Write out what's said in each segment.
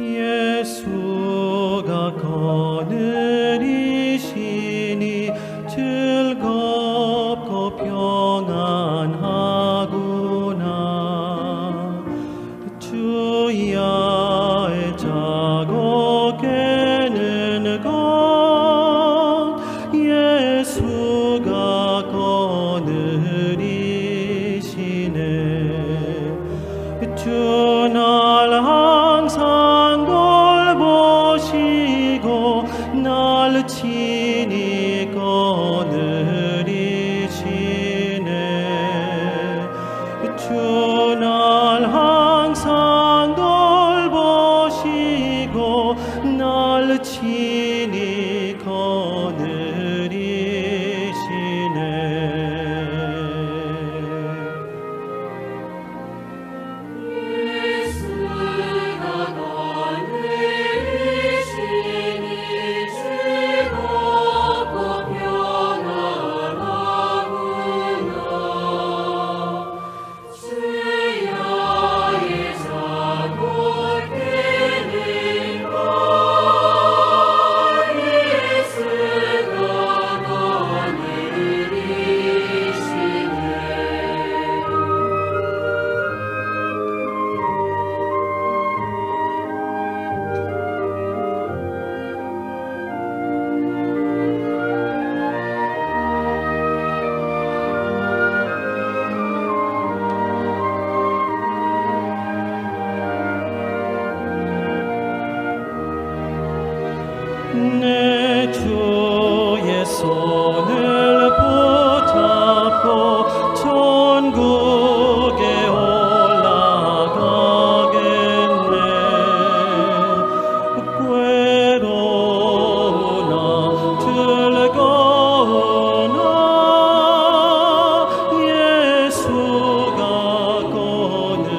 예수가 거느리시니 즐겁고 평안하구나. 주야의 자고 깨는 것 예수가 거느리시네. 주 날 항상 돌보시고 날 친히 거느리시네. 주 날 항상 돌보시고 날 친히 거느리시네. 내 주의 손을 붙잡고 천국에 올라가겠네. 괴로우나 즐거우나 예수가 거느리시네.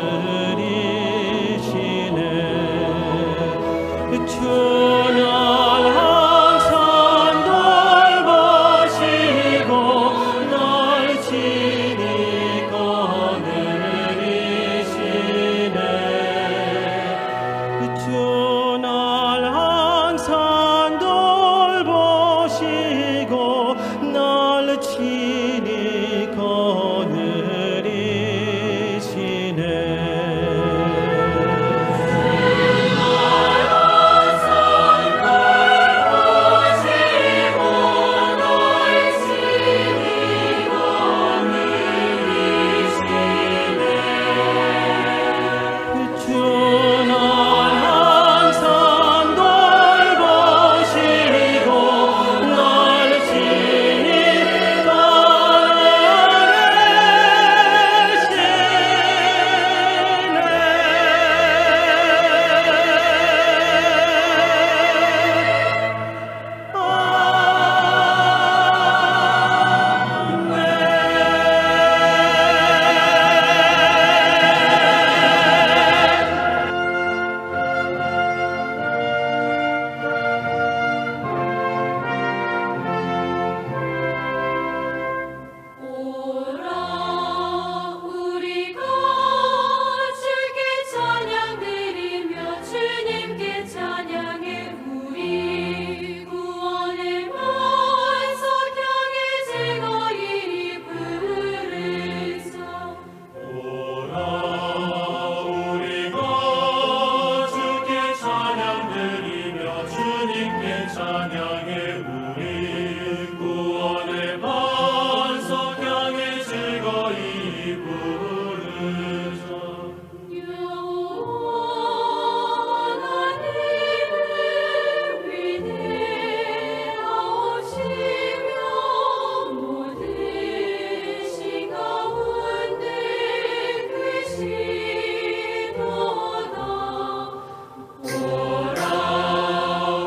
주 날 항상 돌보시고 날 친히 거느리시네.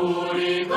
우리가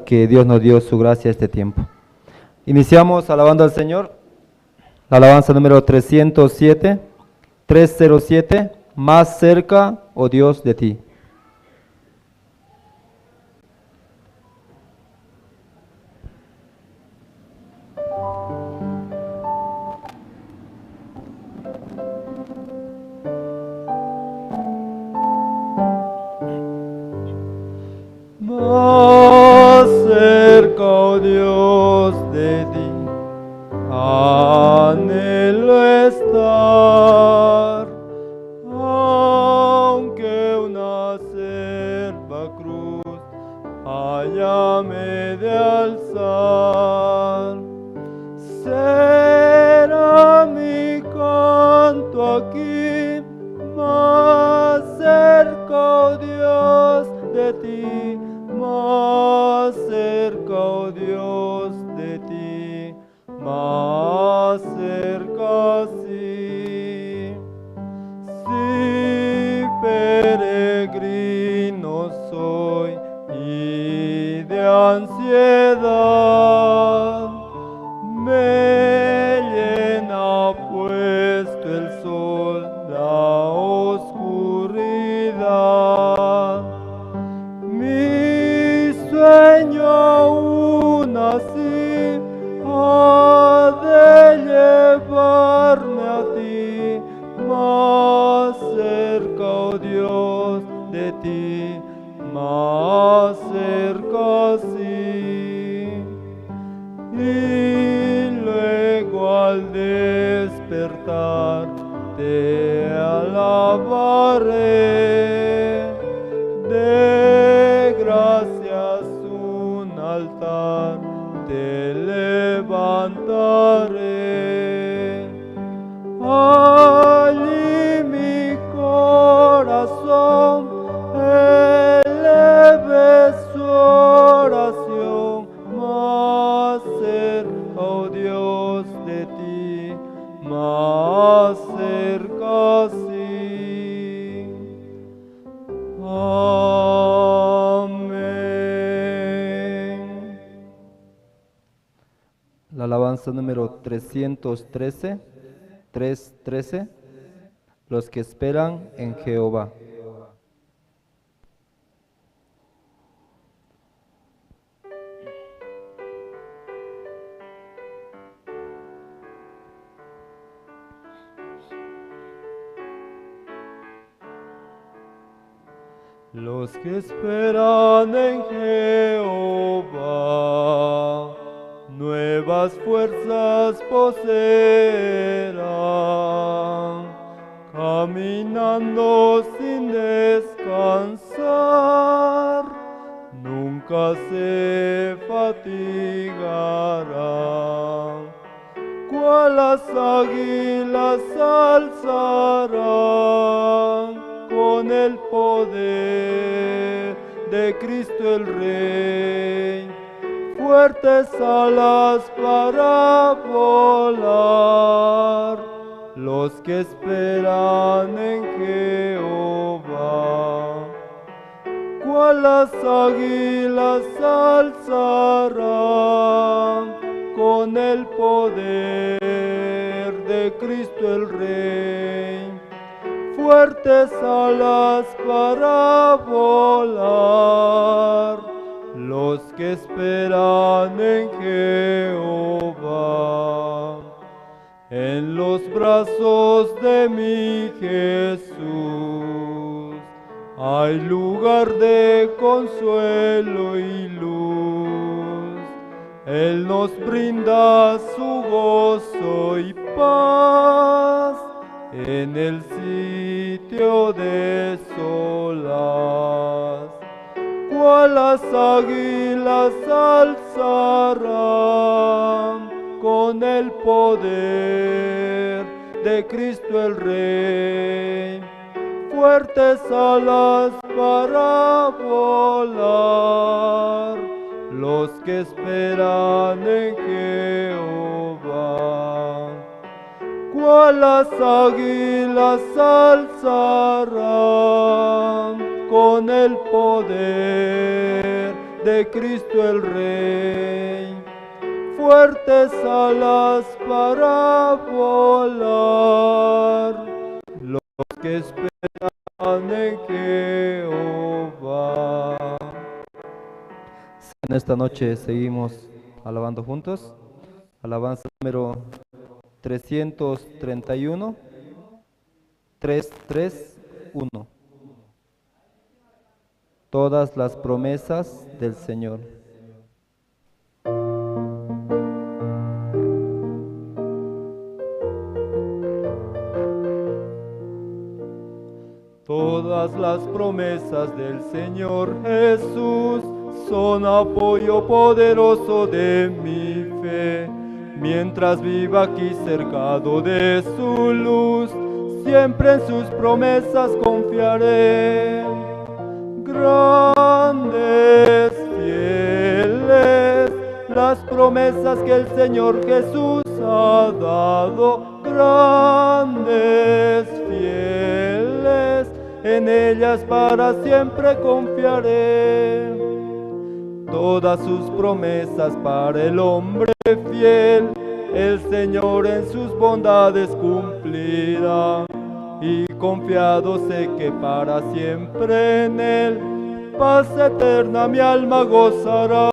que Dios nos dio su gracia este tiempo. Iniciamos alabando al Señor, la alabanza número 307, más cerca, oh Dios, de ti. Más cerca, oh Dios, de ti, anhelo estar, aunque una acerba cruz hállame de alzar. Será mi canto aquí, más cerca, oh Dios, de ti, más cerca, oh Dios, de ti, más cerca, sí. Si peregrino soy y de ansiedad, me llena puesto el sol la oscuridad. Mi sueño aún así ha de llevarme a ti, más cerca, oh Dios, de ti, más cerca, sí. Y luego al despertar te alabaré, de gracias un altar te levantaré. Allí mi corazón eleve su oración, más cerca, oh Dios, de ti, más cerca, sí. Amén. La alabanza número 313, los que esperan en Jehová. Los que esperan en Jehová, nuevas fuerzas poseerán, caminando sin descansar, nunca se fatigarán. Cual las águilas alzarán con el poder de Cristo el Rey, fuertes alas para volar, los que esperan en Jehová. Cual las águilas alzarán con el poder de Cristo el Rey, fuertes alas para volar, los que esperan en Jehová. En los brazos de mi Jesús hay lugar de consuelo y luz. Él nos brinda su gozo y paz en el sitio de solas. Cual las águilas alzarán con el poder de Cristo el Rey, fuertes alas para volar, los que esperan en Jehová. Cual las águilas alzarán con el poder de Cristo el Rey, fuertes alas para volar, los que esperan en Jehová. En esta noche seguimos alabando juntos. Alabanza número 331, 331. Todas las promesas del Señor. Todas las promesas del Señor Jesús son apoyo poderoso de mi fe. Mientras viva aquí cercado de su luz, siempre en sus promesas confiaré. Grandes, fieles, las promesas que el Señor Jesús ha dado. Grandes, fieles, en ellas para siempre confiaré. Todas sus promesas para el hombre fiel, el Señor en sus bondades cumplirá. Y confiado sé que para siempre en Él, paz eterna mi alma gozará.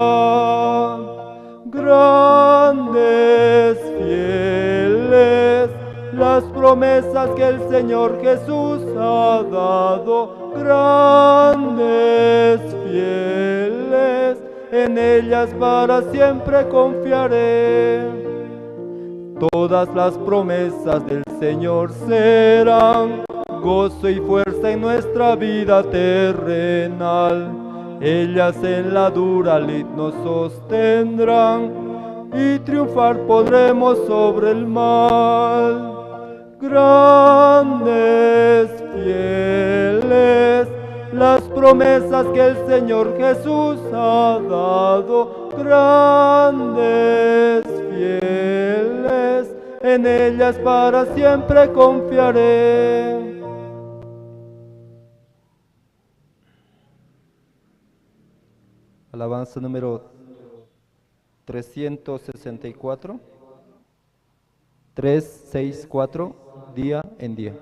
Grandes, fieles, las promesas que el Señor Jesús ha dado. Grandes, fieles, en ellas para siempre confiaré. Todas las promesas del Señor serán gozo y fuerza en nuestra vida terrenal. Ellas en la dura lid nos sostendrán y triunfar podremos sobre el mal. Grandes, fieles, las promesas que el Señor Jesús ha dado. Grandes, fieles, en ellas para siempre confiaré. Alabanza número 364, 364, día en día.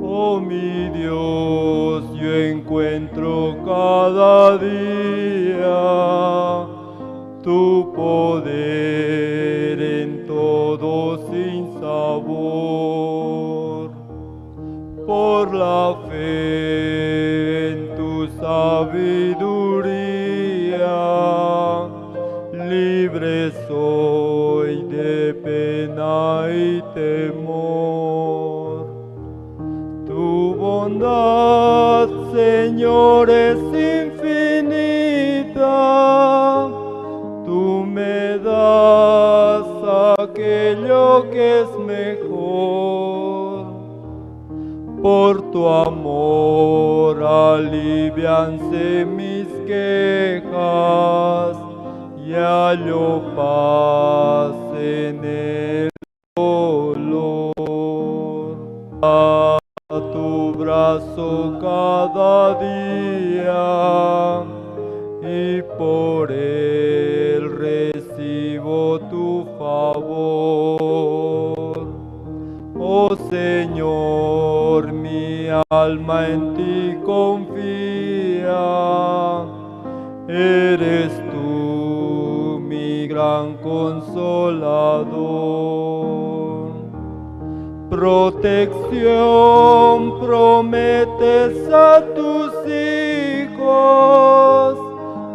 Oh mi Dios, yo encuentro cada día tu poder en todo sin sabor. Por la fe en tu sabiduría, libre soy de pena y temor. Tu bondad, Señor, es infinita. Tú me das aquello que es mejor. Por tu amor alivianse mis quejas y hallo paz en el dolor. A tu brazo cada día y por él recibo tu favor. Oh Señor, mi alma en ti confía, eres tú mi gran consolador. Protección prometes a tus hijos,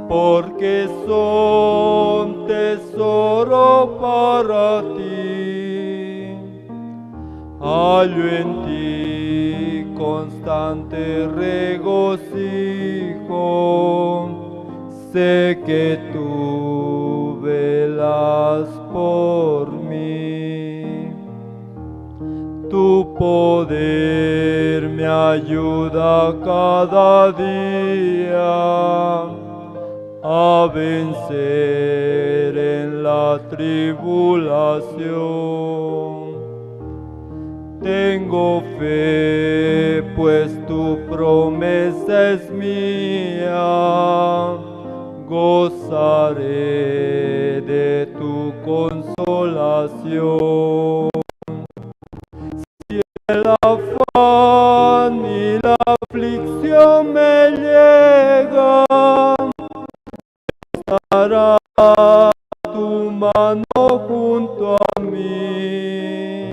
porque son tesoro para ti. Hallo en ti constante regocijo, sé que tú velas por mí. Tu poder me ayuda cada día a vencer en la tribulación. Tengo fe, pues tu promesa es mía. Gozaré de tu consolación. Si el afán y la aflicción me llegan, estará tu mano junto a mí.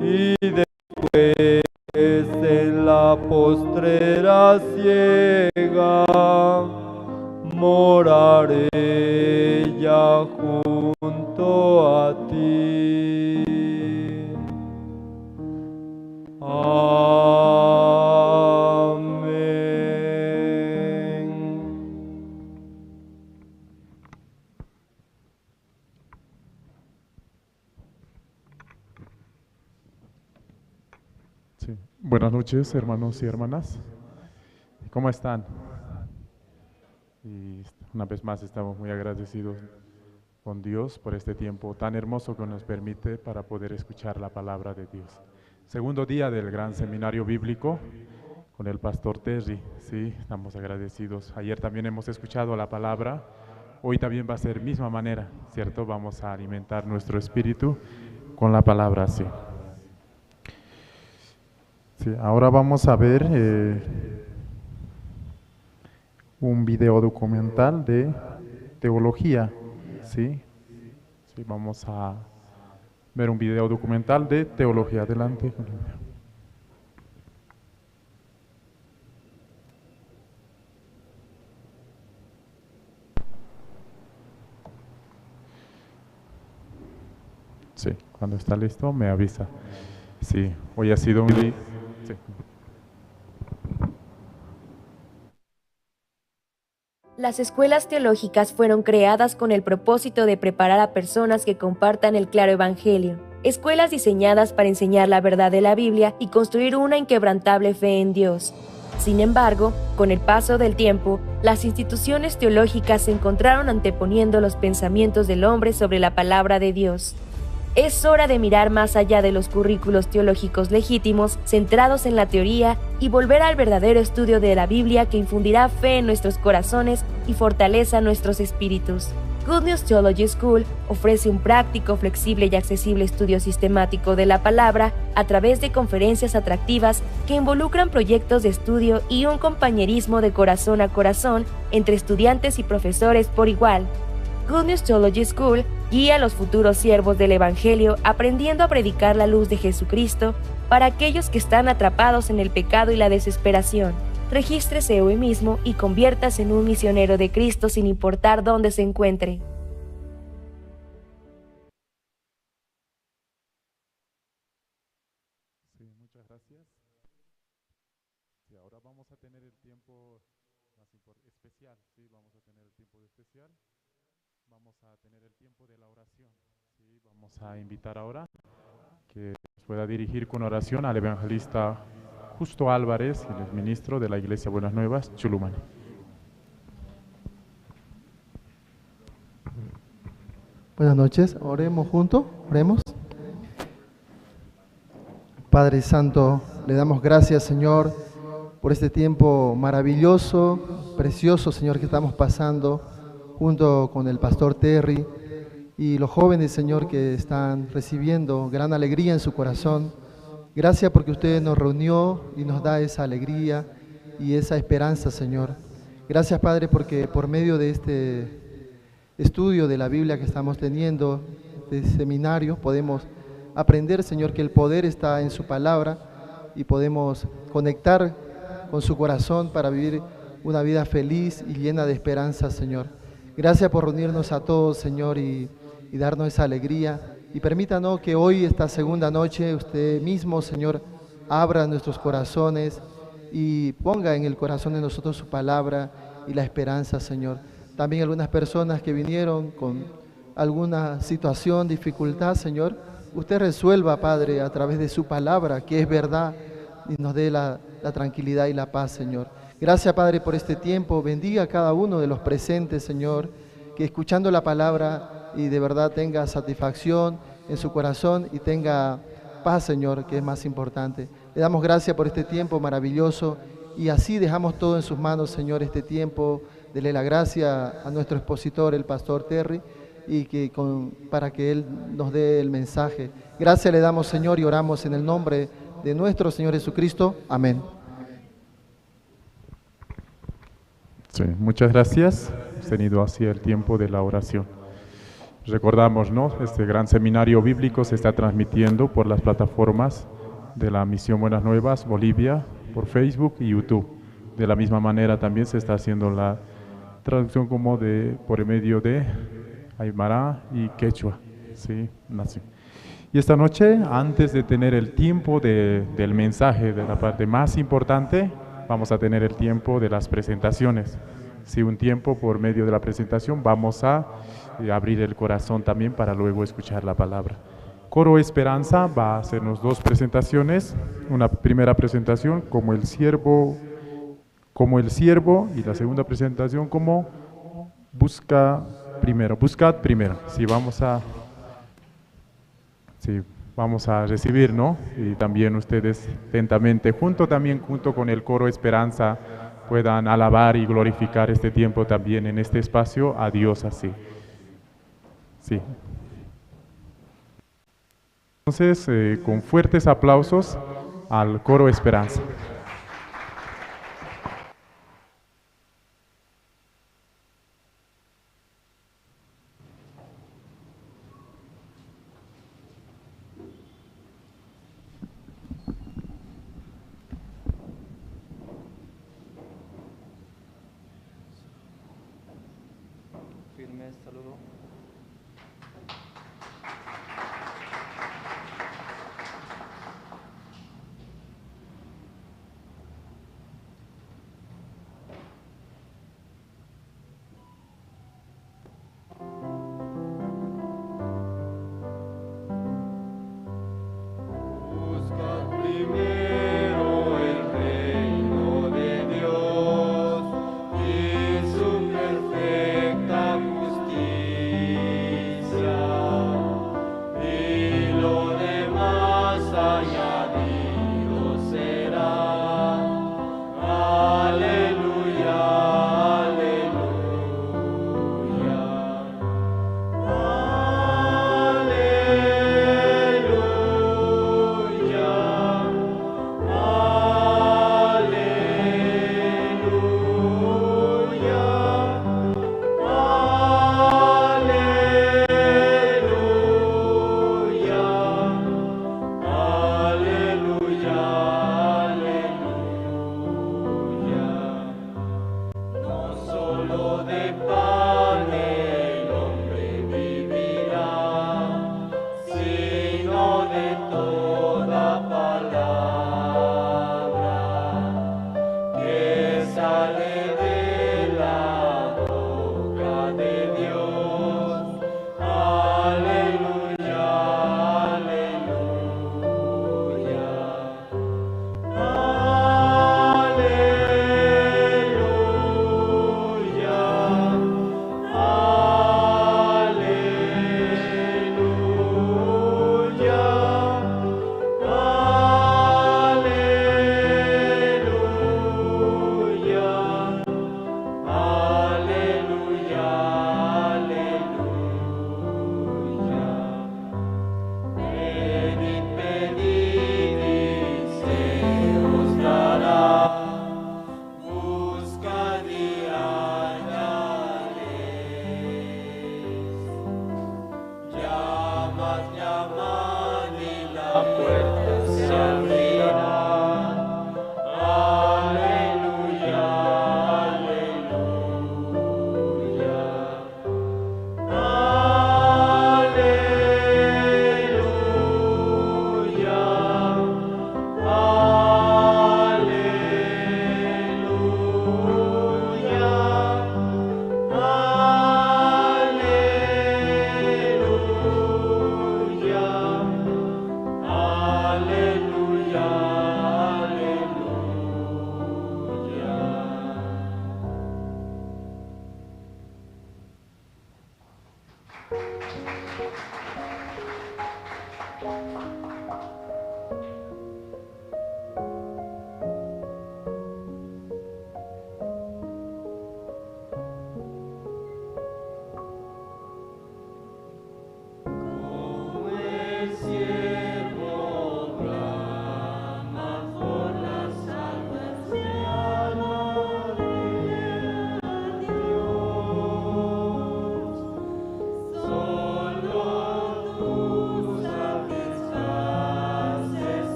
Y después en la postrera ciega moraré ya junto a ti. Amén. Sí. Buenas noches, hermanos y hermanas. ¿Cómo están? Y una vez más estamos muy agradecidos con Dios por este tiempo tan hermoso que nos permite para poder escuchar la palabra de Dios. Segundo día del gran seminario bíblico con el pastor Terry. Sí, estamos agradecidos. Ayer también hemos escuchado la palabra. Hoy también va a ser misma manera, ¿cierto? Vamos a alimentar nuestro espíritu con la palabra, sí. Sí, ahora vamos a ver un video documental de teología, ¿sí? Sí, vamos a ver un video documental de teología. Adelante. Sí, cuando está listo me avisa. Sí, hoy ha sido un día. Sí. Las escuelas teológicas fueron creadas con el propósito de preparar a personas que compartan el claro evangelio. Escuelas diseñadas para enseñar la verdad de la Biblia y construir una inquebrantable fe en Dios. Sin embargo, con el paso del tiempo, las instituciones teológicas se encontraron anteponiendo los pensamientos del hombre sobre la palabra de Dios. Es hora de mirar más allá de los currículos teológicos legítimos, centrados en la teoría, y volver al verdadero estudio de la Biblia que infundirá fe en nuestros corazones y fortaleza nuestros espíritus. Good News Theology School ofrece un práctico, flexible y accesible estudio sistemático de la palabra a través de conferencias atractivas que involucran proyectos de estudio y un compañerismo de corazón a corazón entre estudiantes y profesores por igual. Good News Theology School guía a los futuros siervos del Evangelio aprendiendo a predicar la luz de Jesucristo para aquellos que están atrapados en el pecado y la desesperación. Regístrese hoy mismo y conviértase en un misionero de Cristo sin importar dónde se encuentre. Sí, muchas gracias. Sí, ahora vamos a tener el tiempo más especial, sí, vamos a tener el tiempo especial. Vamos a tener el tiempo de la oración. ¿Sí? Vamos a invitar ahora que nos pueda dirigir con oración al evangelista Justo Álvarez, el ministro de la Iglesia Buenas Nuevas, Chulumani. Buenas noches, oremos juntos, oremos. Padre Santo, le damos gracias, Señor, por este tiempo maravilloso, precioso, Señor, que estamos pasando junto con el pastor Terry y los jóvenes, Señor, que están recibiendo gran alegría en su corazón. Gracias porque usted nos reunió y nos da esa alegría y esa esperanza, Señor. Gracias, Padre, porque por medio de este estudio de la Biblia que estamos teniendo, de seminario, podemos aprender, Señor, que el poder está en su palabra y podemos conectar con su corazón para vivir una vida feliz y llena de esperanza, Señor. Gracias por reunirnos a todos, Señor, y darnos esa alegría. Y permítanos que hoy, esta segunda noche, usted mismo, Señor, abra nuestros corazones y ponga en el corazón de nosotros su palabra y la esperanza, Señor. También algunas personas que vinieron con alguna situación, dificultad, Señor, usted resuelva, Padre, a través de su palabra, que es verdad, y nos dé la tranquilidad y la paz, Señor. Gracias, Padre, por este tiempo. Bendiga a cada uno de los presentes, Señor, que escuchando la palabra y de verdad tenga satisfacción en su corazón y tenga paz, Señor, que es más importante. Le damos gracias por este tiempo maravilloso y así dejamos todo en sus manos, Señor, este tiempo. Dele la gracia a nuestro expositor, el pastor Terry, y para que él nos dé el mensaje. Gracias le damos, Señor, y oramos en el nombre de nuestro Señor Jesucristo. Amén. Sí, muchas gracias. Hemos tenido así el tiempo de la oración. Recordamos, ¿no? Este gran seminario bíblico se está transmitiendo por las plataformas de la Misión Buenas Nuevas Bolivia, por Facebook y YouTube. De la misma manera también se está haciendo la traducción como por medio de Aymara y Quechua. Sí, así. Y esta noche, antes de tener el tiempo del mensaje, de la parte más importante, vamos a tener el tiempo de las presentaciones. Sí, un tiempo por medio de la presentación vamos a abrir el corazón también para luego escuchar la palabra. Coro Esperanza va a hacernos dos presentaciones. Una primera presentación como el siervo, y la segunda presentación como buscad primero. Sí, vamos a recibir, ¿no? Y también ustedes atentamente, junto con el Coro Esperanza, puedan alabar y glorificar este tiempo también en este espacio a Dios así. Sí. Entonces, con fuertes aplausos al Coro Esperanza. Saludo.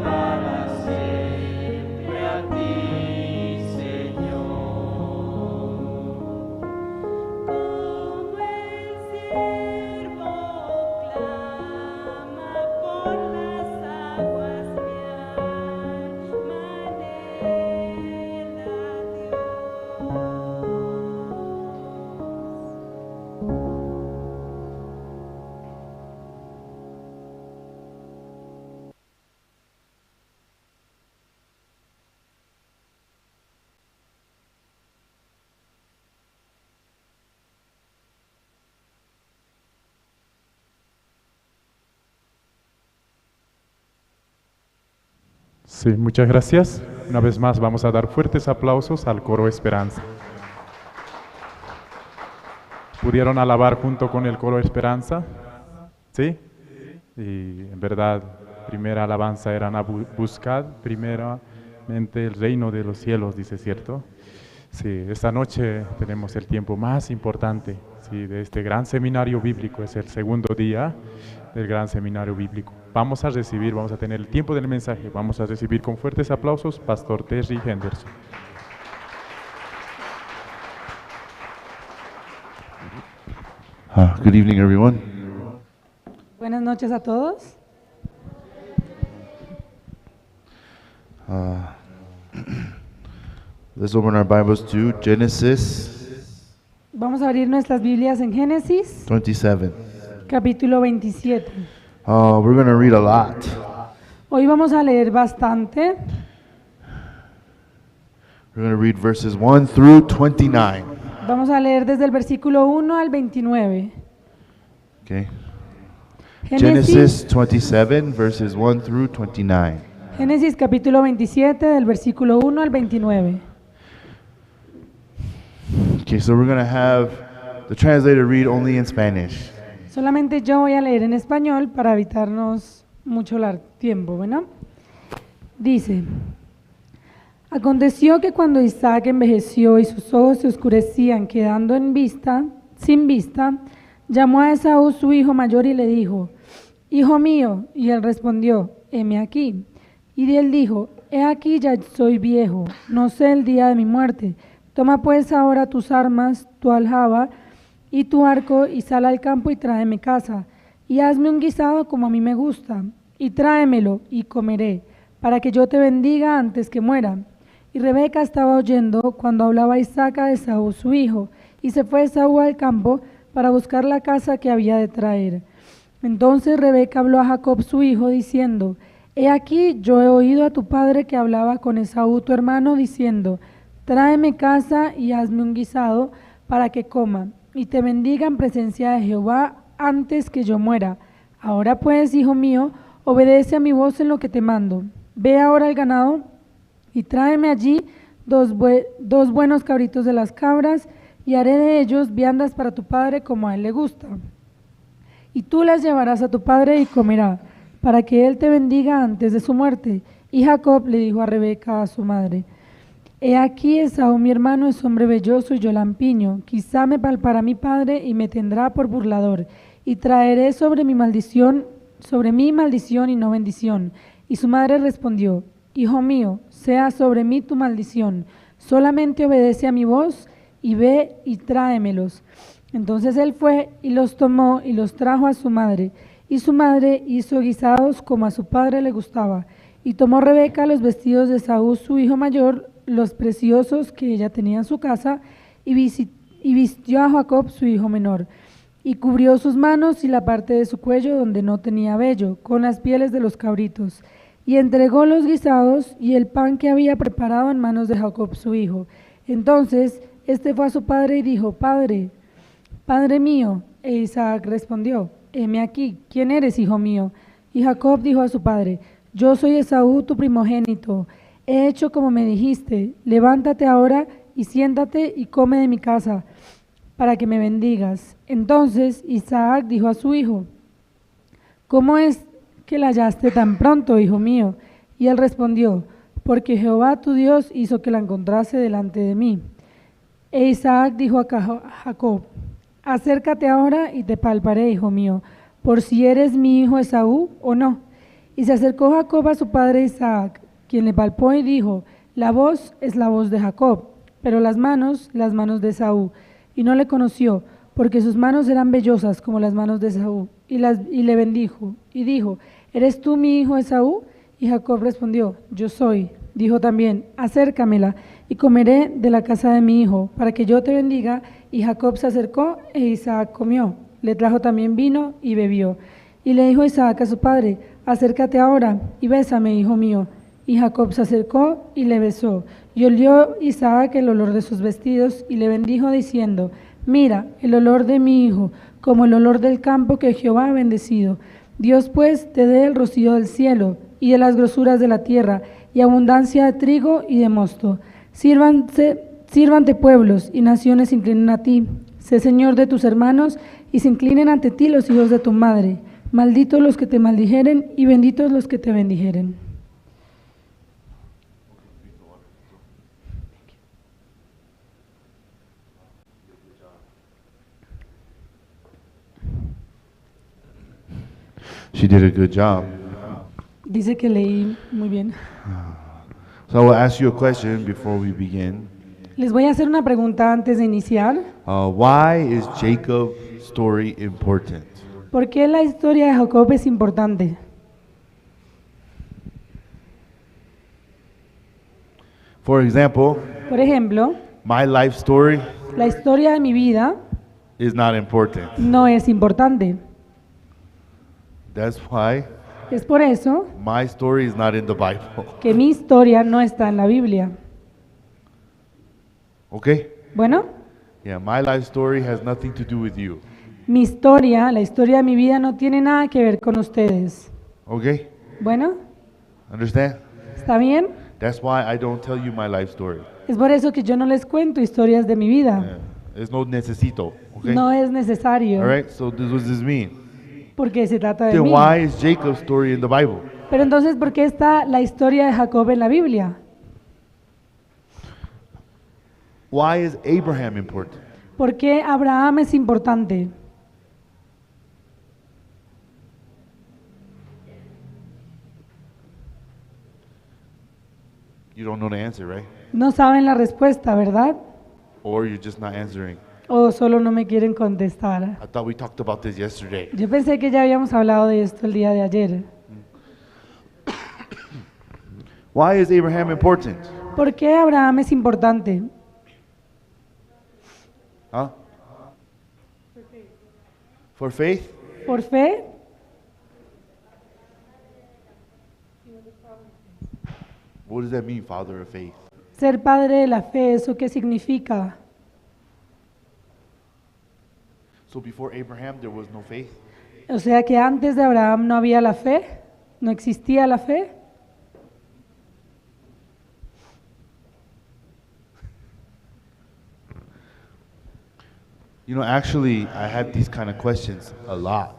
para siempre a ti, Señor. Como el siervo clama por las aguas, mi alma anhela a Sí, muchas gracias. Una vez más vamos a dar fuertes aplausos al coro Esperanza. ¿Pudieron alabar junto con el coro Esperanza? ¿Sí? Y en verdad, primera alabanza era buscad primeramente el reino de los cielos, dice, ¿cierto? Sí, esta noche tenemos el tiempo más importante, sí, de este gran seminario bíblico. Es el segundo día del gran seminario bíblico. Vamos a tener el tiempo del mensaje. Vamos a recibir con fuertes aplausos Pastor Terry Henderson. Good evening, everyone. Buenas noches a todos. Let's open our Bibles to Genesis Vamos a abrir nuestras Biblias en Génesis, 27. capítulo 27. We're going to read a lot. Hoy vamos a leer bastante. We're going to read verses 1 through 29. Vamos a leer desde el versículo 1 al 29. Okay. Génesis, Genesis 27, verses 1 through 29. Génesis capítulo 27, del versículo 1 al 29. Okay, so we're going to have the translator read only in Spanish. Solamente yo voy a leer en español para evitarnos mucho tiempo, ¿bueno? Dice: Aconteció que cuando Isaac envejeció y sus ojos se oscurecían, quedando sin vista, llamó a Esaú su hijo mayor y le dijo: Hijo mío. Y él respondió: heme aquí. Y él dijo: he aquí, ya soy viejo, no sé el día de mi muerte. Toma pues ahora tus armas, tu aljaba y tu arco, y sal al campo y tráeme caza, y hazme un guisado como a mí me gusta, y tráemelo, y comeré, para que yo te bendiga antes que muera. Y Rebeca estaba oyendo cuando hablaba Isaac a Esaú su hijo, y se fue Esaú al campo para buscar la caza que había de traer. Entonces Rebeca habló a Jacob su hijo, diciendo: he aquí, yo he oído a tu padre que hablaba con Esaú tu hermano, diciendo: tráeme caza y hazme un guisado para que coma, y te bendiga en presencia de Jehová antes que yo muera. Ahora pues, hijo mío, obedece a mi voz en lo que te mando. Ve ahora al ganado y tráeme allí dos buenos cabritos de las cabras, y haré de ellos viandas para tu padre como a él le gusta. Y tú las llevarás a tu padre y comerá, para que él te bendiga antes de su muerte. Y Jacob le dijo a Rebeca, a su madre: he aquí, Esaú mi hermano es hombre velloso y yo lampiño, quizá me palpará mi padre y me tendrá por burlador, y traeré sobre mí maldición y no bendición. Y su madre respondió: hijo mío, sea sobre mí tu maldición, solamente obedece a mi voz, y ve y tráemelos. Entonces él fue y los tomó y los trajo a su madre, y su madre hizo guisados como a su padre le gustaba. Y tomó Rebeca los vestidos de Esaú su hijo mayor, los preciosos que ella tenía en su casa, y vistió a Jacob su hijo menor, y cubrió sus manos y la parte de su cuello donde no tenía vello, con las pieles de los cabritos, y entregó los guisados y el pan que había preparado en manos de Jacob su hijo. Entonces este fue a su padre y dijo: Padre mío. E Isaac respondió: heme aquí, ¿quién eres, hijo mío? Y Jacob dijo a su padre: yo soy Esaú tu primogénito, he hecho como me dijiste, levántate ahora y siéntate y come de mi casa, para que me bendigas. Entonces Isaac dijo a su hijo: ¿cómo es que la hallaste tan pronto, hijo mío? Y él respondió: porque Jehová tu Dios hizo que la encontrase delante de mí. E Isaac dijo a Jacob: acércate ahora y te palparé, hijo mío, por si eres mi hijo Esaú o no. Y se acercó Jacob a su padre Isaac, quien le palpó y dijo, la voz es la voz de Jacob, pero las manos de Esaú. Y no le conoció, porque sus manos eran vellosas como las manos de Esaú. Y le bendijo, y dijo, ¿eres tú mi hijo Esaú? Y Jacob respondió, yo soy. Dijo también, acércamela, y comeré de la casa de mi hijo, para que yo te bendiga. Y Jacob se acercó, e Isaac comió. Le trajo también vino, y bebió. Y le dijo Isaac a su padre, acércate ahora, y bésame, hijo mío. Y Jacob se acercó, y le besó. Y olió Isaac el olor de sus vestidos, y le bendijo, diciendo, mira, el olor de mi hijo, como el olor del campo que Jehová ha bendecido. Dios pues te dé el rocío del cielo, y de las grosuras de la tierra, y abundancia de trigo y de mosto. Sírvante pueblos, y naciones se inclinen a ti. Sé señor de tus hermanos, y se inclinen ante ti los hijos de tu madre. Malditos los que te maldijeren, y benditos los que te bendijeren. She did a good job. Dice que leí muy bien. So I will ask you a question before we begin. Les voy a hacer una pregunta antes de iniciar. Why is Jacob's story important? ¿Por qué la historia de Jacob es importante? For example, Por ejemplo, my life story la historia de mi vida is not important. no es importante. That's why Es por eso my story is not in the Bible. que mi historia no está en la Biblia. Okay? Bueno, Yeah, my life story has nothing to do with you. mi historia, la historia de mi vida no tiene nada que ver con ustedes. Okay? Bueno, Understand? ¿está bien? That's why I don't tell you my life story. Es por eso que yo no les cuento historias de mi vida. Yeah. There's no necesito. Okay? No es necesario, All right? So this what does this mean? porque se trata de Then mí. why is Jacob's story in the Bible? Pero entonces, ¿por qué está la historia de Jacob en la Biblia? Why is Abraham important? ¿Por qué Abraham es importante? You don't know the answer, right? No saben la respuesta, ¿verdad? Or you're just not answering. O solo no me quieren contestar. I thought we talked about this yesterday. Yo pensé que ya habíamos hablado de esto el día de ayer. Why is Abraham important? ¿Por qué Abraham es importante? Huh? For faith? ¿Por fe? What does that mean, father of faith? Ser padre de la fe, ¿eso qué significa? So before Abraham, there was no faith? O sea que antes de Abraham no había la fe, no existía la fe. You know, actually, I had these kind of questions a lot.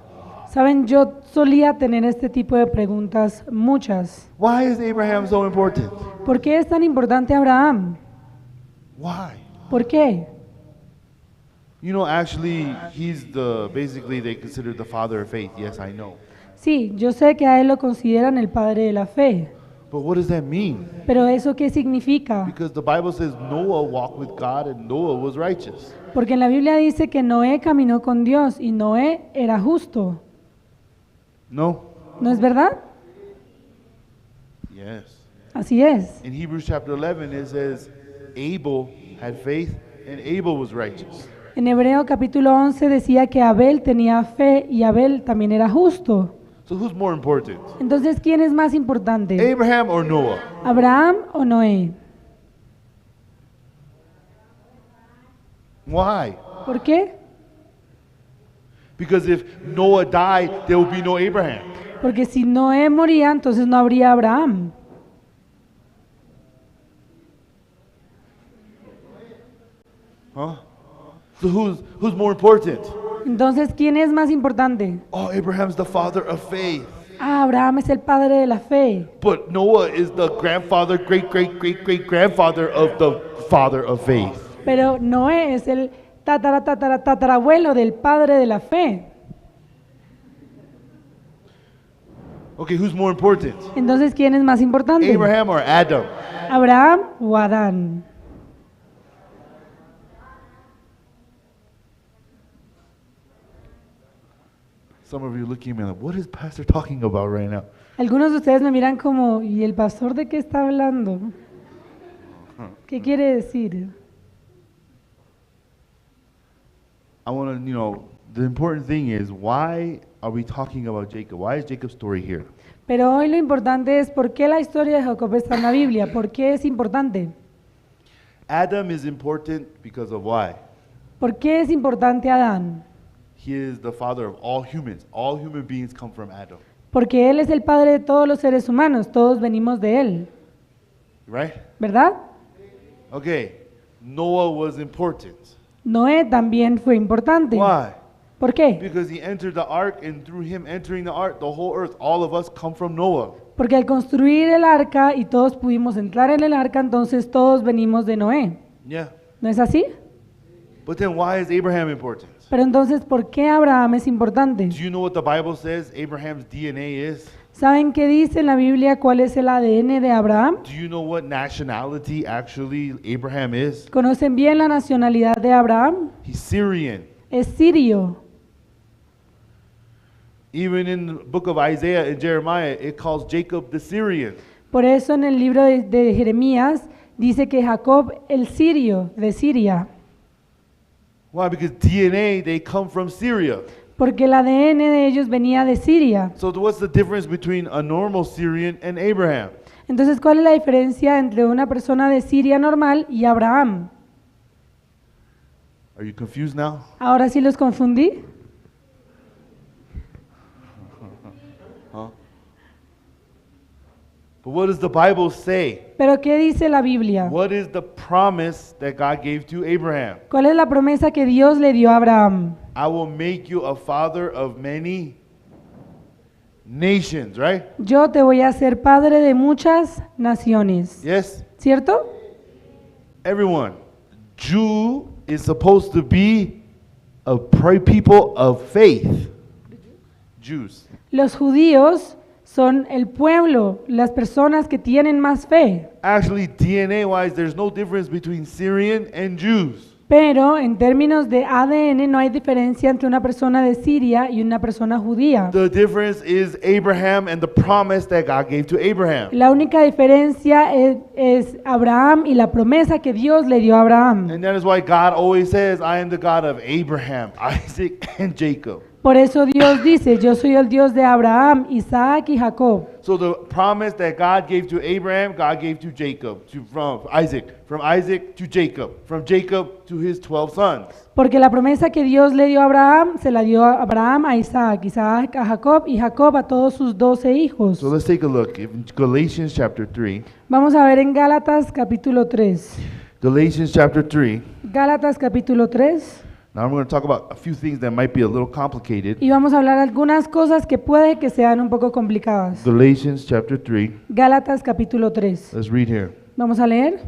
Saben, yo solía tener este tipo de preguntas muchas. Why is Abraham so important? ¿Por qué es tan importante Abraham? Why? ¿Por qué? You know, actually, he's basically they consider the father of faith. Yes, I know. Sí, yo sé que a él lo consideran el padre de la fe, But what does that mean? pero ¿eso qué significa? Because the Bible says Noah walked with God and Noah was righteous. Porque en la Biblia dice que Noé caminó con Dios y Noé era justo. No? ¿No es verdad? Yes. Así es. In Hebrews chapter 11, it says Abel had faith and Abel was righteous. En Hebreo capítulo 11 decía que Abel tenía fe y Abel también era justo. So who's more important? Entonces, ¿quién es más importante? Abraham or Noah? ¿Abraham o Noé? Why? ¿Por qué? Because if Noah died, there will be no Abraham. Porque si Noé moría, entonces no habría Abraham. Huh? So who's more important? Entonces, ¿quién es más importante? Oh, Abraham's the father of faith. Ah, Abraham es el padre de la fe. But Noah is the grandfather, great grandfather of the father of faith. Pero Noé es el tatarabuelo del padre de la fe. Okay, who's more important? Entonces, ¿quién es más importante? Abraham or Adam? ¿Abraham o Adán? Some of you looking at me like, what is Pastor talking about right now? Algunos de ustedes me miran como, ¿y el pastor de qué está hablando? ¿Qué quiere decir? I want to, the important thing is, why are we talking about Jacob? Why is Jacob's story here? Pero hoy lo importante es por qué la historia de Jacob está en la Biblia, por qué es importante, Adam is important because of why? por qué es importante Adán, He is the father of all humans. All human beings come from Adam, porque él es el padre de todos los seres humanos, todos venimos de él, right? ¿verdad? Okay, Noah was important. Noé también fue importante. Why? ¿Por qué? Because he entered the ark, and through him entering the ark, the whole earth, all of us come from Noah. Porque al construir el arca y todos pudimos entrar en el arca, entonces todos venimos de Noé. Yeah. ¿No es así? But then why is Abraham important? Pero entonces, ¿por qué Abraham es importante? Do you know what the Bible says Abraham's DNA is? ¿Saben qué dice en la Biblia cuál es el ADN de Abraham? Do you know what nationality actually Abraham is? ¿Conocen bien la nacionalidad de Abraham? He's Syrian. Es sirio. Even in the book of Isaiah and Jeremiah, it calls Jacob the Syrian. Por eso en el libro de Jeremías dice que Jacob el sirio, de Siria. Why? Because DNA, they come from Syria. Porque el ADN de ellos venía de Siria. So what's the difference between a normal Syrian and Abraham? Entonces, ¿cuál es la diferencia entre una persona de Siria normal y Abraham? Are you confused now? ¿Ahora sí los confundí? But what does the Bible say? ¿Pero qué dice la Biblia? What is the promise that God gave to Abraham? ¿Cuál es la promesa que Dios le dio a Abraham? I will make you a father of many nations, right? Yo te voy a hacer padre de muchas naciones. Yes? ¿Cierto? Everyone. Jew is supposed to be a people of faith. Jews. Los judíos son el pueblo, las personas que tienen más fe. Actually, DNA-wise, there's no difference between Syrian and Jews. Pero en términos de ADN no hay diferencia entre una persona de Siria y una persona judía. The difference is Abraham and the promise that God gave to Abraham. La única diferencia es Abraham y la promesa que Dios le dio a Abraham. And that is why God always says, I am the God of Abraham, Isaac, and Jacob. Por eso Dios dice, yo soy el Dios de Abraham, Isaac y Jacob. So the promise that God gave to Abraham, God gave to Jacob, from Isaac to Jacob, from Jacob to his 12 sons. Porque la promesa que Dios le dio a Abraham, se la dio a Abraham, a Isaac, Isaac a Jacob y Jacob a todos sus 12 hijos. So let's take a look in Galatians chapter 3. Vamos a ver en Gálatas capítulo 3. Galatians chapter 3. Gálatas capítulo 3. Now I'm going to talk about a few things that might be a little complicated. Y vamos a hablar algunas cosas que puede que sean un poco complicadas. Galatians chapter 3. Gálatas capítulo 3. Let's read here. Vamos a leer.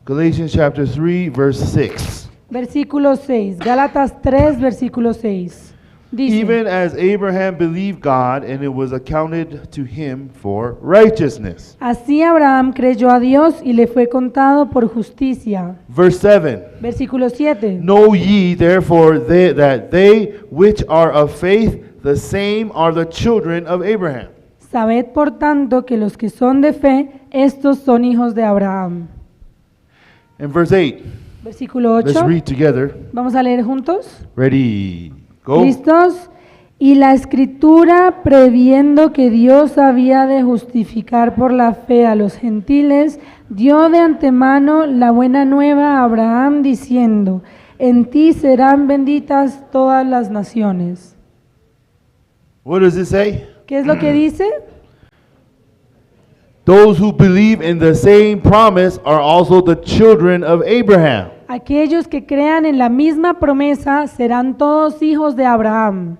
Galatians chapter 3, verse 6. Versículo 6. Gálatas 3, versículo 6. Dice, Even as Abraham believed God, and it was accounted to him for righteousness. así Abraham creyó a Dios y le fue contado por justicia. Verse 7. Versículo 7. Know ye therefore that they which are of faith, the same are the children of Abraham. Sabed por tanto que los que son de fe, estos son hijos de Abraham. And verse 8. Versículo Let's 8. read together. Vamos a leer juntos. Ready. Go. ¿Listos? Y la escritura, previendo que Dios había de justificar por la fe a los gentiles, dio de antemano la buena nueva a Abraham diciendo, en ti serán benditas todas las naciones. What does it say? ¿Qué es lo que dice? Those who believe in the same promise are also the children of Abraham. Aquellos que crean en la misma promesa serán todos hijos de Abraham.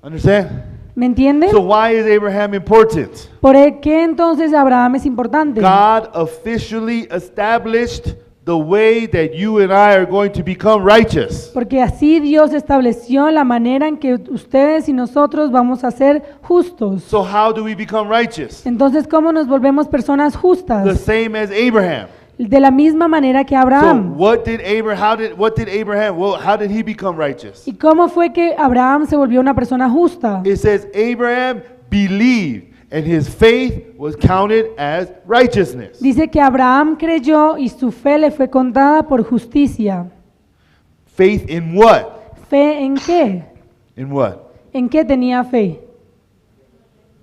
Understand? ¿Me entienden? So why is Abraham important? ¿Por qué entonces Abraham es importante? God officially established the way that you and I are going to become righteous. Porque así Dios estableció la manera en que ustedes y nosotros vamos a ser justos. So how do we become righteous? Entonces, ¿cómo nos volvemos personas The justas? same as Abraham. De la misma manera que So Abraham. what did Abraham, well, how did he become righteous? ¿Y cómo fue que Abraham se volvió una persona justa? It says Abraham believed and his faith was counted as righteousness. Dice que Abraham creyó y su fe le fue contada por justicia. Faith in what? ¿Fe en qué? In what? ¿En qué tenía fe?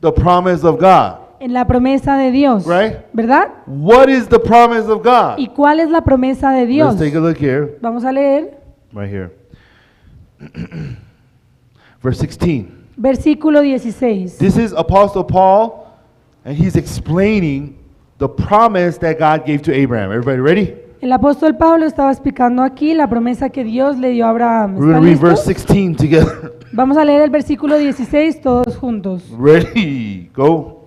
The promise of God, En la promesa de Dios. right? ¿Verdad? What is the promise of God? ¿Y cuál es la promesa de Dios? Let's take a look here, Vamos a leer right here. Verse 16. versículo 16. This is Apostle Paul, and he's explaining the promise that God gave to Abraham. Everybody ready? El apóstol Pablo estaba explicando aquí la promesa que Dios le dio a Abraham. We're going ¿Están to read verse listos? 16 together. Vamos a leer el versículo 16 todos juntos. Ready? Go.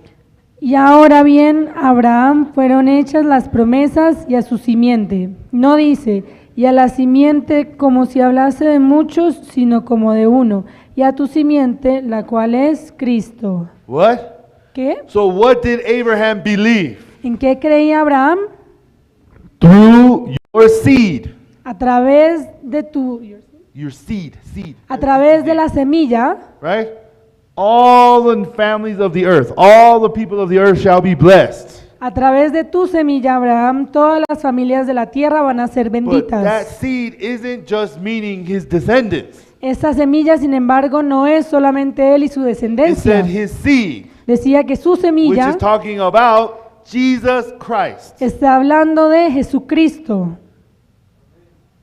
Y ahora bien, a Abraham fueron hechas las promesas y a su simiente. No dice, y a la simiente como si hablase de muchos, sino como de uno, y a tu simiente, la cual es Cristo. What? ¿Qué? So what did Abraham believe? ¿En qué creía Abraham? Through your seed. A través de Your seed. a través de la semilla, Right? All the families of the earth, all the people of the earth shall be blessed. a través de tu semilla, Abraham, todas las familias de la tierra van a ser But that benditas. seed isn't just meaning his descendants. Esa semilla, sin embargo, no es solamente él y su It descendencia. said his seed, Decía que su which semilla is talking about Jesus Christ. está hablando de Jesucristo.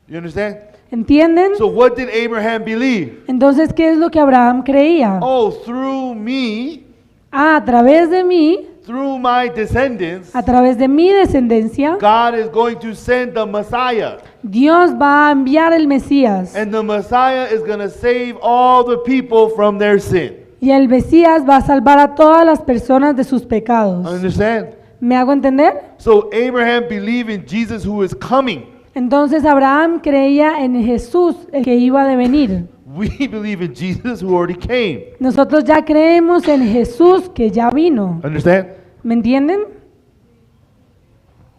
You understand? ¿Entienden? So what did Abraham believe? Entonces, ¿qué es lo que Abraham creía? Oh, through me, A través de mí, through my descendants, a través de mi descendencia, God is going to send the Messiah. Dios va a enviar el Mesías. And the Messiah is going to save all the people from their sin. Y el Mesías va a salvar a todas las personas de sus pecados. Understand? ¿Me hago entender? So Abraham believed in Jesus who is coming. Entonces Abraham creía en Jesús, el que iba a venir. We believe in Jesus who already came. Nosotros ya creemos en Jesús que ya vino. Understand? ¿Me entienden?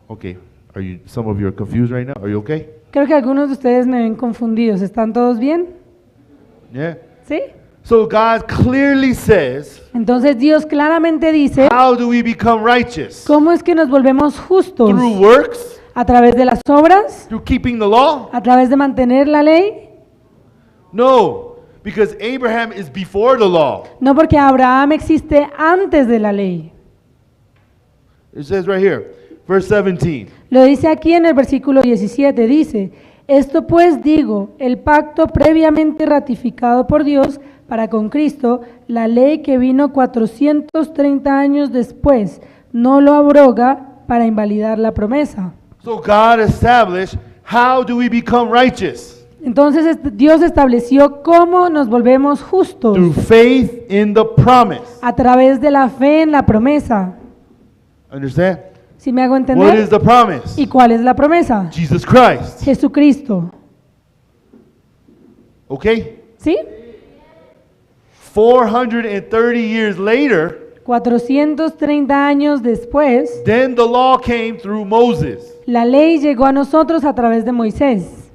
Okay. Some of you are confused right now? Are you okay? Creo que algunos de ustedes me ven confundidos. ¿Están todos bien? Yeah. ¿Sí? So God clearly says, Entonces Dios claramente dice, how do we become righteous? ¿cómo es que nos volvemos justos? Through works? ¿A través de las obras? Through keeping the law? ¿A través de mantener la ley? No, because Abraham is before the law. No, porque Abraham existe antes de la ley. It says right here, verse 17. Lo dice aquí en el versículo 17, dice, esto pues digo, el pacto previamente ratificado por Dios para con Cristo, la ley que vino 430 años después, no lo abroga para invalidar la promesa. So God established, how do we become righteous? Entonces Dios estableció cómo nos volvemos justos Through faith in the promise. a través de la fe en la promesa. Understand? ¿Sí me hago What is entender? the promise? ¿Y cuál es la promesa? Jesus Christ. Jesucristo. Okay? ¿Sí? 430 years later, 430 años después, then the law came through Moses. la ley llegó a nosotros a través de Moisés.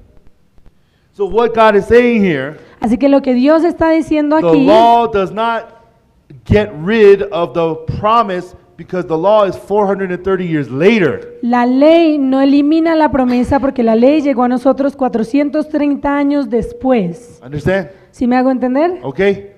So what God is saying here, Así que lo que Dios está diciendo the aquí, law does not get rid of the promise because the law is 430 years later. la ley no elimina la promesa porque la ley llegó a nosotros 430 años después. Understand? ¿Sí me hago entender? Okay?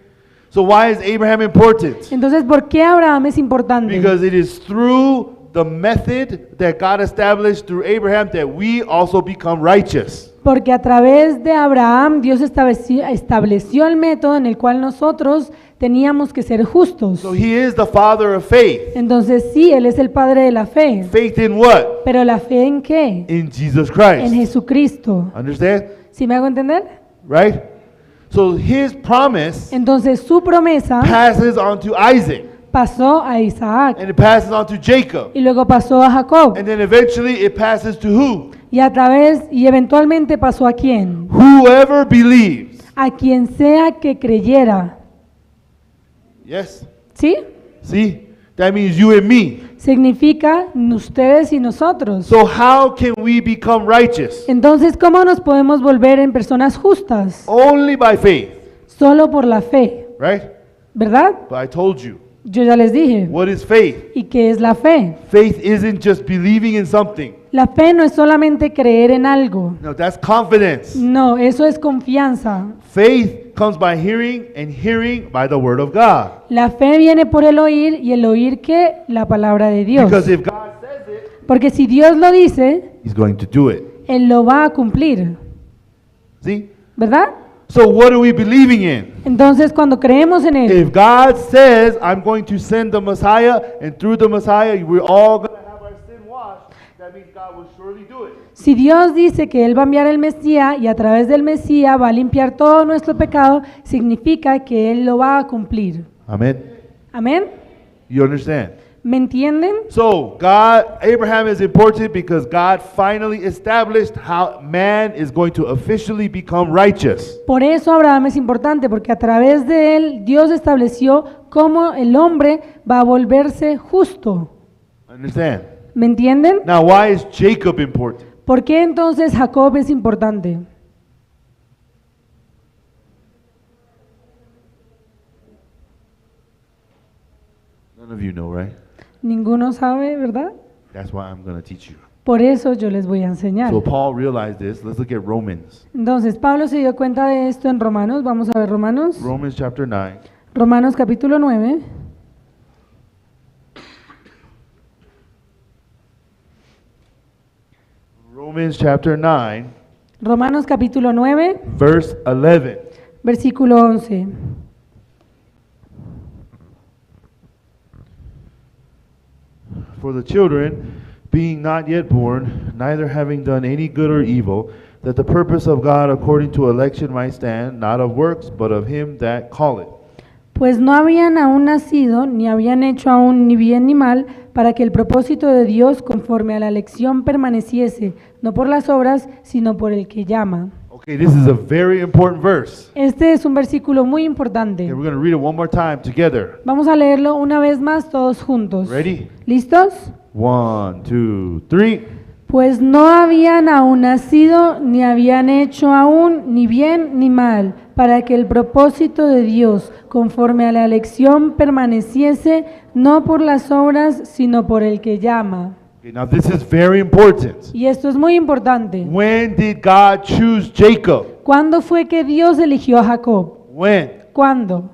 So why is Abraham important? Entonces, ¿por qué Abraham es importante? Because it is through the method that God established through Abraham that we also become righteous. Porque a través de Abraham Dios estableció el método en el cual nosotros teníamos que ser justos. So he is the father of faith. Entonces sí, Él es el Padre de la fe. Faith in what? Pero ¿la fe en qué? In Jesus En Christ. Jesucristo. Understand? ¿Sí me hago entender? Right? So his promise Entonces su promesa passes on to Isaac. pasó a Isaac and it passes on to Jacob. y luego pasó a Jacob And then eventually it passes to who? y eventualmente pasó a quién? Whoever believes. A quien sea que creyera. Yes. ¿Sí? See? That means you and me. Significa ustedes y nosotros. So how can we become righteous? Entonces, ¿cómo nos podemos volver en personas justas? Only by faith, Solo por la fe, right? ¿verdad? But I told you. Yo ya les dije. What is faith? ¿Y qué es la fe? Faith isn't just believing in something. La fe no es solamente creer en algo. No, that's confidence. No, eso es confianza. Faith comes by hearing and hearing by the word of God. La fe viene por el oír y el oír que la palabra de Dios. Because if God says it, Porque si Dios lo dice, He's going to do it. Él lo va a cumplir, See? ¿verdad? So what are we believing in? Entonces cuando creemos en Él, If God says, I'm going to send the Messiah, and through the Messiah we're all going to have our sin washed, that means God will surely do it. si Dios dice que Él va a enviar el Mesías y a través del Mesías va a limpiar todo nuestro pecado, significa que Él lo va a cumplir. Amen. Amén. You understand? ¿Me entienden? So Abraham is important because God finally established how man is going to officially become righteous. Por eso Abraham es importante, porque a través de él Dios estableció cómo el hombre va a volverse justo. Understand? ¿Me entienden? Now, why is Jacob important? ¿Por qué entonces Jacob es importante? None of you know, right? Ninguno sabe, ¿verdad? That's why I'm going to teach you. Por eso yo les voy a enseñar. So Paul realized this. Let's look at Romans. Entonces Pablo se dio cuenta de esto en Romanos. Vamos a ver Romanos. Romans chapter 9. Romanos capítulo 9. Romans chapter 9, Romanos capítulo 9, verse 11. versículo 11. For the children, being not yet born, neither having done any good or evil, that the purpose of God according to election might stand, not of works, but of him that calleth. Pues no habían aún nacido, ni habían hecho aún ni bien ni mal, para que el propósito de Dios conforme a la elección permaneciese, no por las obras, sino por el que llama. Okay, this is a very important verse. Este es un versículo muy importante. Okay, we're going to read it one more time together. Vamos a leerlo una vez más todos juntos. Ready? ¿Listos? 1, 2, 3. Pues no habían aún nacido, ni habían hecho aún ni bien ni mal, para que el propósito de Dios, conforme a la elección, permaneciese, no por las obras, sino por el que llama. Okay, now this is very important. Y esto es muy importante. When did God choose Jacob? ¿Cuándo fue que Dios eligió a Jacob? When? ¿Cuándo?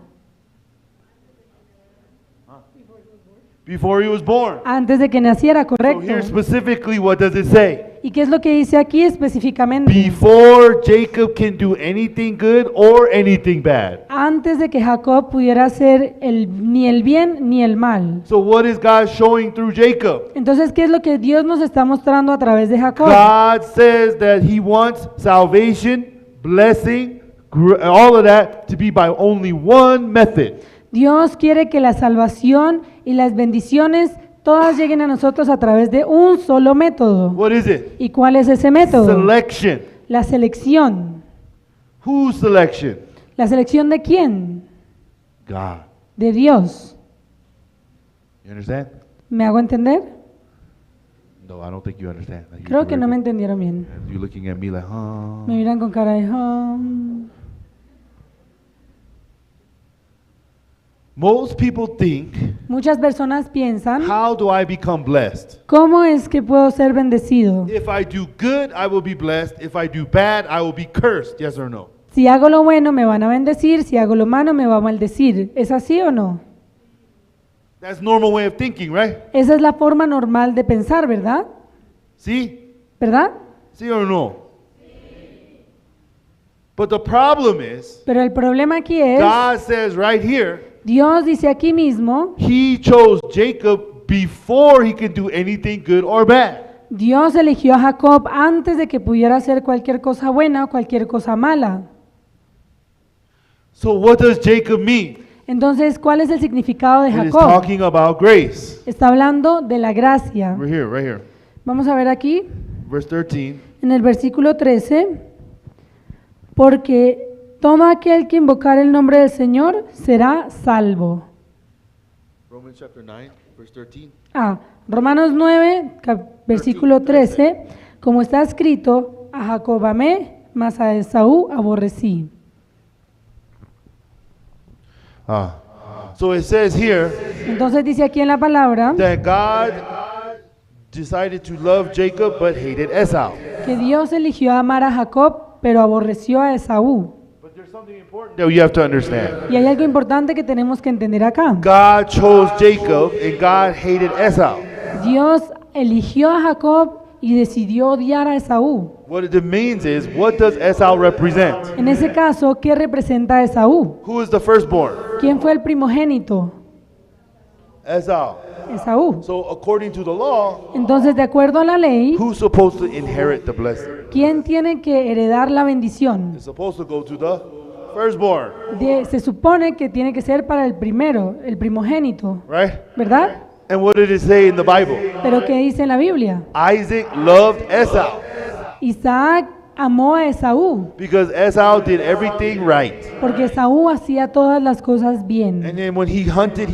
Before he was born. Antes de que naciera, So correcto. here specifically, what does it say? ¿Y qué es lo que dice aquí específicamente? Before Jacob can do anything good or anything bad. Antes de que Jacob pudiera hacer ni el bien ni el mal. So what is God showing through Jacob? Entonces, ¿qué es lo que Dios nos está mostrando a través de Jacob? God says that he wants salvation, blessing, all of that to be by only one method. Dios quiere que la salvación y las bendiciones todas lleguen a nosotros a través de un solo método. What is it? ¿Y cuál es ese método? Selection. La selección. Whose selection? ¿La selección de quién? God. De Dios. You understand? ¿Me hago entender? No, I don't think you understand. Like, Creo que no me entendieron bien. You're looking at me like, Me miran con cara de... Most people think, Muchas personas piensan, how do I become blessed? ¿cómo es que puedo ser bendecido? If I do good, I will be blessed. If I do bad, I will be cursed. Yes or no? Si hago lo bueno me van a bendecir, si hago lo malo me va a maldecir. ¿Es así o no? That's normal way of thinking, right? Esa es la forma normal de pensar, ¿verdad? See? ¿Verdad? See or no? But the problem is, Pero el problema aquí es, God says right here, Dios dice aquí mismo, he chose Jacob before he can do anything good or bad. Dios eligió a Jacob antes de que pudiera hacer cualquier cosa buena o cualquier cosa mala. So what does Jacob mean? Entonces, ¿cuál es el significado de It is Jacob? talking about grace. Está hablando de la gracia. Right here. Vamos a ver aquí, Verse 13. en el versículo 13, porque todo aquel que invocar el nombre del Señor será salvo. Romans chapter 9, verse 13. Romanos 9, versículo 13, como está escrito, a Jacob amé, mas a Esaú aborrecí. So it says here Entonces dice aquí en la palabra that God decided to love Jacob but hated Esau. que Dios eligió amar a Jacob, pero aborreció a Esaú. But there's something important that you have to understand. Y hay algo importante que tenemos que entender acá. God chose Jacob and God hated Esau. Dios eligió a Jacob y decidió odiar a Esaú. What it means is, what does Esau represent? En ese caso, ¿qué representa a Esaú? Who is the firstborn? ¿Quién fue el primogénito? Esau. Esaú. So according to the law, Entonces, de acuerdo a la ley, who's supposed to inherit the blessing? ¿quién tiene que heredar la bendición? It's supposed to go to the firstborn, Se supone que tiene que ser para el primero, el primogénito, right? ¿verdad? And what did it say in the Bible? Pero ¿qué dice en la Biblia? Isaac loved Esau Isaac amó a Esaú, because Esau did everything right. porque Esaú hacía todas las cosas bien. And then when he hunted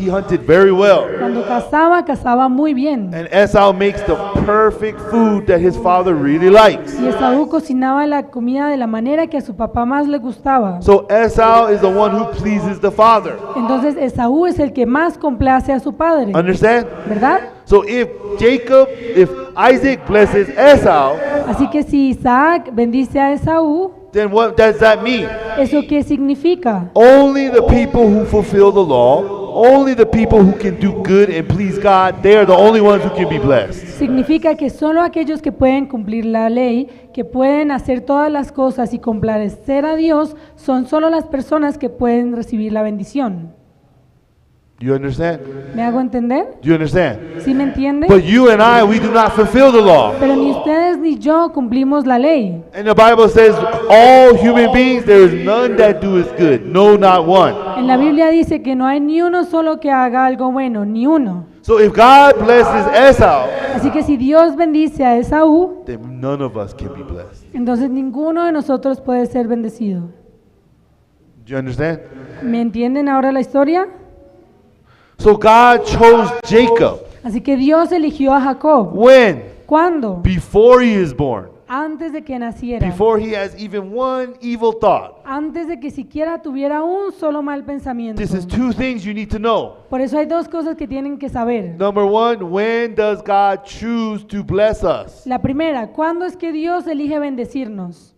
very well. Cuando cazaba muy bien. And Esau makes the perfect food that his father really likes. Y Esaú cocinaba la comida de la manera que a su papá más le gustaba. So Esau is the one who pleases the father. Entonces Esaú es el que más complace a su padre, Understand? ¿verdad? So if Isaac blesses Esau, Así que si Isaac bendice a Esaú, then what does that mean? ¿eso qué significa? Only the people who fulfill the law, only the people who can do good and please God, they are the only ones who can be blessed. Significa que solo aquellos que pueden cumplir la ley, que pueden hacer todas las cosas y complacer a Dios, son solo las personas que pueden recibir la bendición. You understand? ¿Me hago entender? Do you understand? ¿Sí me entiende? But you and I, we do not fulfill the law. Pero ni ustedes ni yo cumplimos la ley. And the Bible says, all human beings, there is none that doeth good, no, not one. En la Biblia dice que no hay ni uno solo que haga algo bueno, ni uno. So if God blesses Esau, Así que si Dios bendice a Esaú, then none of us can be blessed. entonces ninguno de nosotros puede ser bendecido. Do you understand? ¿Me entienden ahora la historia? So God chose Jacob. Así que Dios eligió a Jacob. When? ¿Cuándo? Before he is born. Antes de que naciera. Before he has even one evil thought. Antes de que siquiera tuviera un solo mal pensamiento. This is two things you need to know. Por eso hay dos cosas que tienen que saber. Number one, when does God choose to bless us? La primera, ¿cuándo es que Dios elige bendecirnos?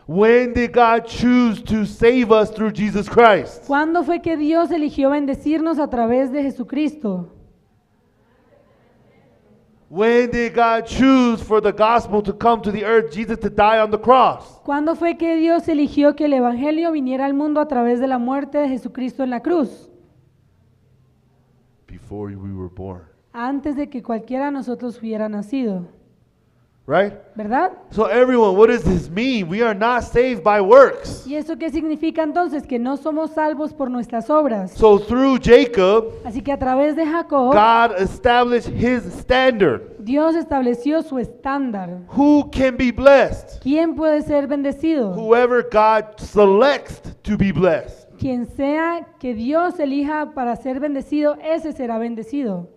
When did God choose to save us through Jesus Christ? ¿Cuándo fue que Dios eligió bendecirnos a través de Jesucristo? When did God choose for the gospel to come to the earth, Jesus to die on the cross? ¿Cuándo fue que Dios eligió que el evangelio viniera al mundo a través de la muerte de Jesucristo en la cruz? Before we were born. Antes de que cualquiera de nosotros hubiera nacido, Right? ¿verdad? So everyone, what does this mean? We are not saved by works. ¿Y eso qué significa entonces? Que no somos salvos por nuestras obras. So through Jacob, Así que a través de Jacob, God established his standard. Dios estableció su estándar. Who can be blessed? ¿Quién puede ser bendecido? Whoever God selects to be blessed. Quien sea que Dios elija para ser bendecido, ese será bendecido.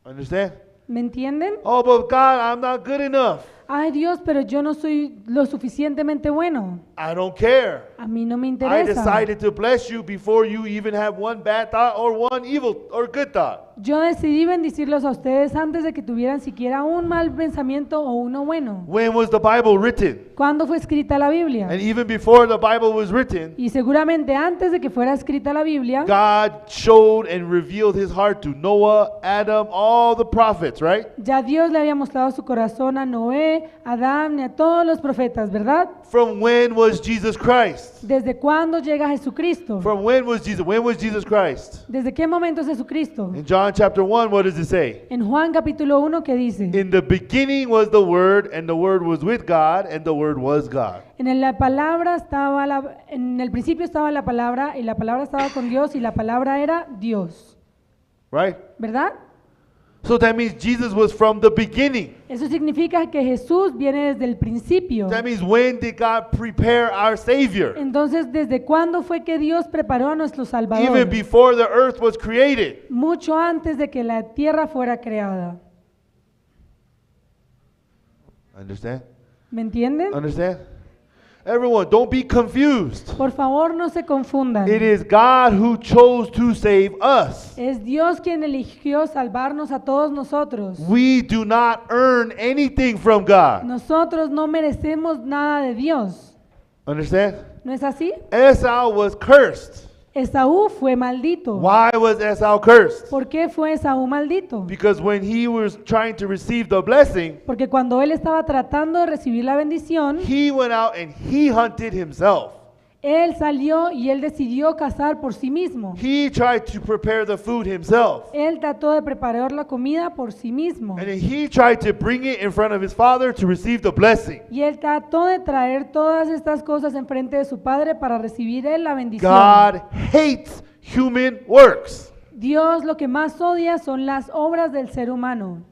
Understand? ¿Me entienden? Oh, but God, I'm not good enough. Ay Dios, pero yo no soy lo suficientemente bueno. I don't care. A mí no me I interesa. decided to bless you before you even have one bad thought or one evil or good thought. Yo decidí bendecirlos a ustedes antes de que tuvieran siquiera un mal pensamiento o uno bueno. When was the Bible written? ¿Cuándo fue escrita la Biblia? And even before the Bible was written, Y seguramente antes de que fuera escrita la Biblia, God showed and revealed his heart to Noah, Adam, all the prophets, right? ya Dios le había mostrado su corazón a Noé, a Adán y a todos los profetas, ¿verdad? From when was Jesus Christ? ¿Desde cuándo llega Jesucristo? From when was Jesus? When was Jesus Christ? ¿Desde qué momento es Jesucristo? In John John chapter 1, what does it say? En Juan capítulo 1, ¿qué dice? In the beginning was the Word, and the Word was with God, and the Word was God. En la palabra estaba en el principio estaba la palabra, y la palabra estaba con Dios, y la palabra era Dios. Right? ¿Verdad? So that means Jesus was from the beginning. Eso significa que Jesús viene desde el principio. That means when did God prepare our Savior? Entonces, ¿desde cuándo fue que Dios preparó a nuestro Salvador? Even before the earth was created. Mucho antes de que la tierra fuera creada. Understand? ¿Me entienden? Understand? Everyone, don't be confused. Por favor, no se confundan. It is God who chose to save us. Es Dios quien eligió salvarnos a todos nosotros. We do not earn anything from God. Nosotros no merecemos nada de Dios. Understand? ¿No es así? Esau was cursed. Esaú fue maldito. Why was Esau cursed? ¿Por qué fue Esaú maldito? Because when he was trying to receive the blessing, Porque cuando él estaba tratando de recibir la bendición, he went out and he hunted himself. él salió y él decidió cazar por sí mismo. He tried to prepare the food himself. Él trató de preparar la comida por sí mismo. And then he tried to bring it in front of his father to receive the blessing. Y él trató de traer todas estas cosas enfrente de su padre para recibir él la bendición. God hates human works. Dios lo que más odia son las obras del ser humano.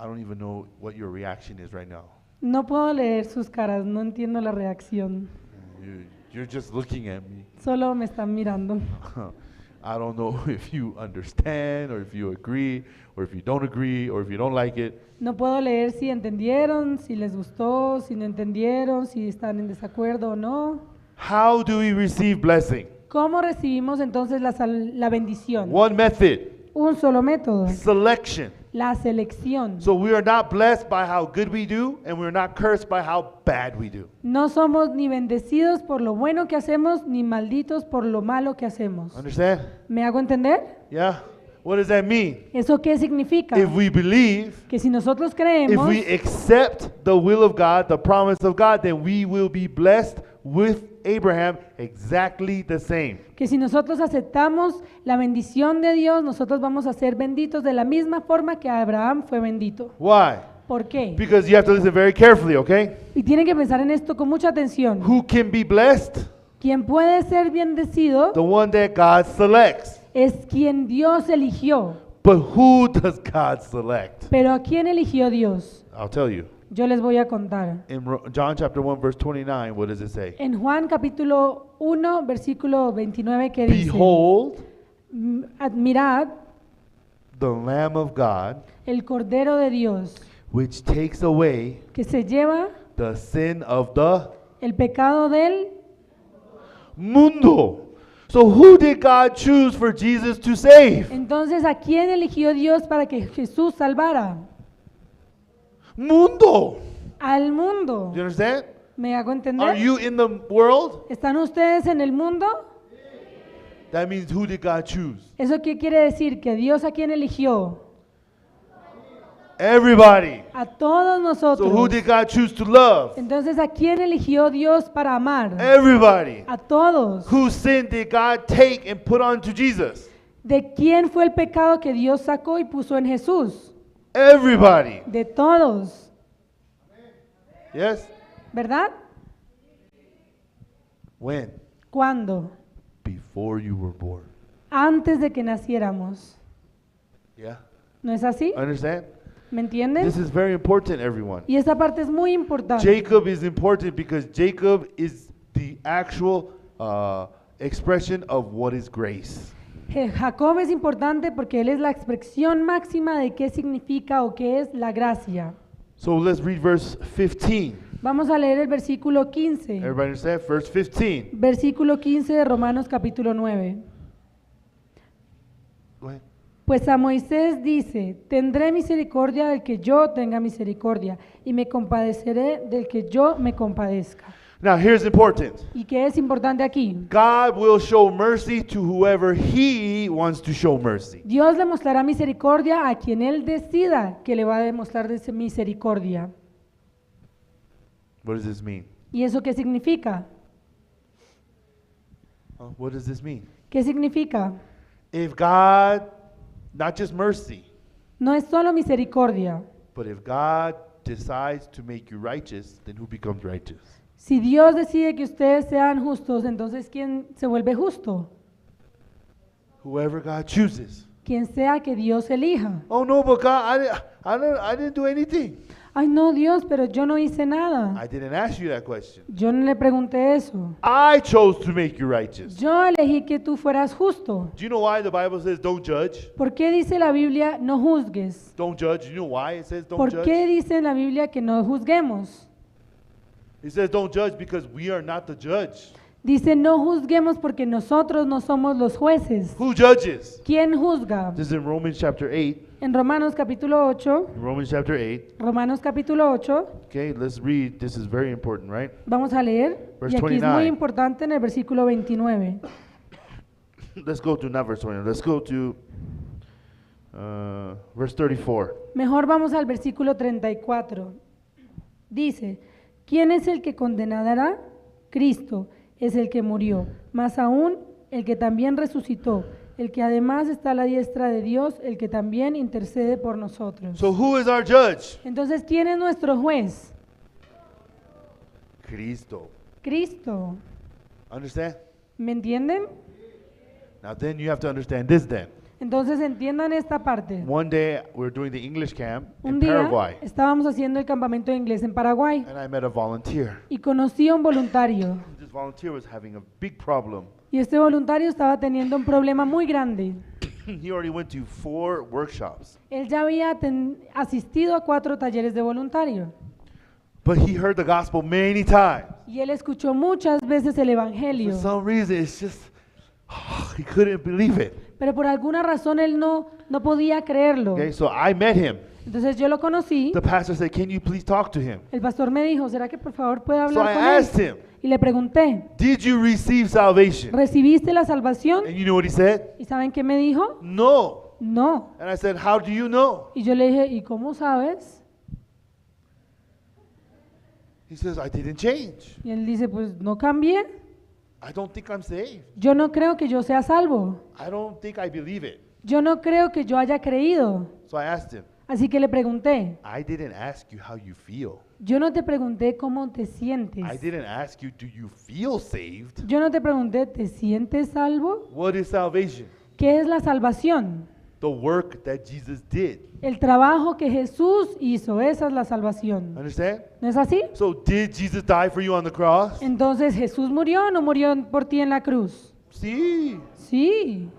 I don't even know what your reaction is right now. No puedo leer sus caras, no entiendo la reacción. You're just looking at me. Solo me están mirando. I don't know if you understand or if you agree or if you don't agree or if you don't like it. No puedo leer si entendieron, si les gustó, si no entendieron, si están en desacuerdo o no. How do we receive blessing? ¿Cómo recibimos entonces la bendición? One method, Un solo método, selection. la selección. So we are not blessed by how good we do and we're not cursed by how bad we do. No somos ni bendecidos por lo bueno que hacemos, ni malditos por lo malo que hacemos. Understand? ¿Me hago entender? Yeah? What does that mean? ¿Eso qué significa? If we believe, Que si nosotros if creemos, we accept the will of God, the promise of God, then we will be blessed with Abraham exactly the same. que si nosotros aceptamos la bendición de Dios, nosotros vamos a ser benditos de la misma forma que Abraham fue bendito. Why? ¿Por qué? Because you have to listen very carefully, okay? Y tienen que pensar en esto con mucha atención. Who can be blessed? Quien puede ser bendecido The one that God selects. es quien Dios eligió. But who does God select? Pero ¿a quién eligió Dios? I'll tell you. Yo les voy a contar. In John chapter 1 verse 29, what does it say? En Juan capítulo 1, versículo 29, que dice: Behold, Mirad the Lamb of God, el Cordero de Dios, which takes away que se lleva the sin of the el pecado del mundo. So who did God choose for Jesus to save? Entonces, ¿a quién eligió Dios para que Jesús salvara? Mundo. Al mundo. Do you understand? ¿Me hago Are entender? you in the world? ¿Están ustedes en el mundo? That means who did God choose? ¿Eso qué quiere decir? Que Dios a quién eligió. Everybody. A todos So who nosotros. did God choose to love? Entonces, ¿a quién eligió Dios para amar? Everybody. A todos. Whose sin did God take and put onto Jesus? ¿De quién fue el pecado que Dios sacó y puso en Jesús? Everybody. De todos. Yes? ¿Verdad? When? ¿Cuándo? Before you were born. Antes de que naciéramos. Yeah? ¿No es así? Understand? ¿Me entienden? This is very important, everyone. Y esta parte es muy importante. Jacob is important because Jacob is the actual expression of what is grace. Jacob es importante porque él es la expresión máxima de qué significa o qué es la gracia. So let's read verse 15. Vamos a leer el versículo 15. Everybody understand? Verse 15. Versículo 15 de Romanos capítulo 9. Go ahead. Pues a Moisés dice: tendré misericordia del que yo tenga misericordia, y me compadeceré del que yo me compadezca. Now here's important. ¿Y qué es importante aquí? God will show mercy to whoever he wants to show mercy. Dios le mostrará misericordia a quien él decida que le va a demostrar misericordia. What does this mean? ¿Y eso qué significa? What does this mean? ¿Qué significa? If God, not just mercy, No es solo misericordia. but if God decides to make you righteous, then who becomes righteous? Si Dios decide que ustedes sean justos, entonces ¿quién se vuelve justo? Whoever God chooses. Quien sea que Dios elija. Oh no, but God, I didn't do anything. Ay, no, Dios, pero yo no hice nada. I didn't ask you that question. Yo no le pregunté eso. I chose to make you righteous. Yo elegí que tú fueras justo. Do you know why the Bible says don't judge? ¿Por qué dice la Biblia no juzgues? Don't judge. You know why it says don't ¿Por judge? qué dice en la Biblia que no juzguemos? It says don't judge because we are not the judge. Dice no juzguemos porque nosotros no somos los jueces. Who judges? ¿Quién juzga? This is in Romans chapter 8. En Romanos capítulo 8, Romans chapter 8. Romanos capítulo 8, Okay, let's read. This is very important, right? vamos a leer, Verse y aquí es 29. muy importante en el versículo 29. Let's go to not verse 20. Let's go to verse 34. Mejor vamos al versículo 34. Dice, ¿quién es el que condenará? Cristo es el que murió, más aún el que también resucitó, el que además está a la diestra de Dios, el que también intercede por nosotros. So who is our judge? Entonces, ¿quién es nuestro juez? Cristo. Cristo. Understand? ¿Me entienden? Now then you have to understand this then. Entonces entiendan esta parte. One day we're doing the English camp Un in día Paraguay estábamos haciendo el campamento de inglés en Paraguay and I met a volunteer. y conocí a un voluntario. This volunteer was having a big problem. Y este voluntario estaba teniendo un problema muy grande. He already went to 4 workshops, Él ya había asistido a 4 talleres de voluntario but he heard the gospel many times. y él escuchó muchas veces el For evangelio, some reason, it's just he couldn't believe it. pero por alguna razón él no podía creerlo. Okay, so I met him. Entonces yo lo conocí. The pastor said, "Can you please talk to him?" El pastor me dijo, ¿será que por favor puede So I hablar con asked él? him, Y le pregunté, "Did you receive salvation?" ¿recibiste la salvación? And you know what he said? ¿Y saben qué me dijo? No. No. And I said, "How do you know?" Y yo le dije, ¿y cómo sabes? He says, "I didn't change. Y él dice, pues no cambié. I don't think I'm saved. Yo no creo que yo sea salvo. I don't think I believe it." Yo no creo que yo haya creído. So I asked him, Así que le pregunté, "I didn't ask you how you feel. yo no te pregunté cómo te sientes. I didn't ask you, do you feel saved? Yo no te pregunté, ¿te sientes salvo? What is salvation? ¿Qué es la salvación? The work that Jesus did." El trabajo que Jesús hizo, esa es la salvación. Understand? ¿No es así? So did Jesus die for you on the cross? Entonces, ¿Jesús murió o no murió por ti en la cruz? See. Sí.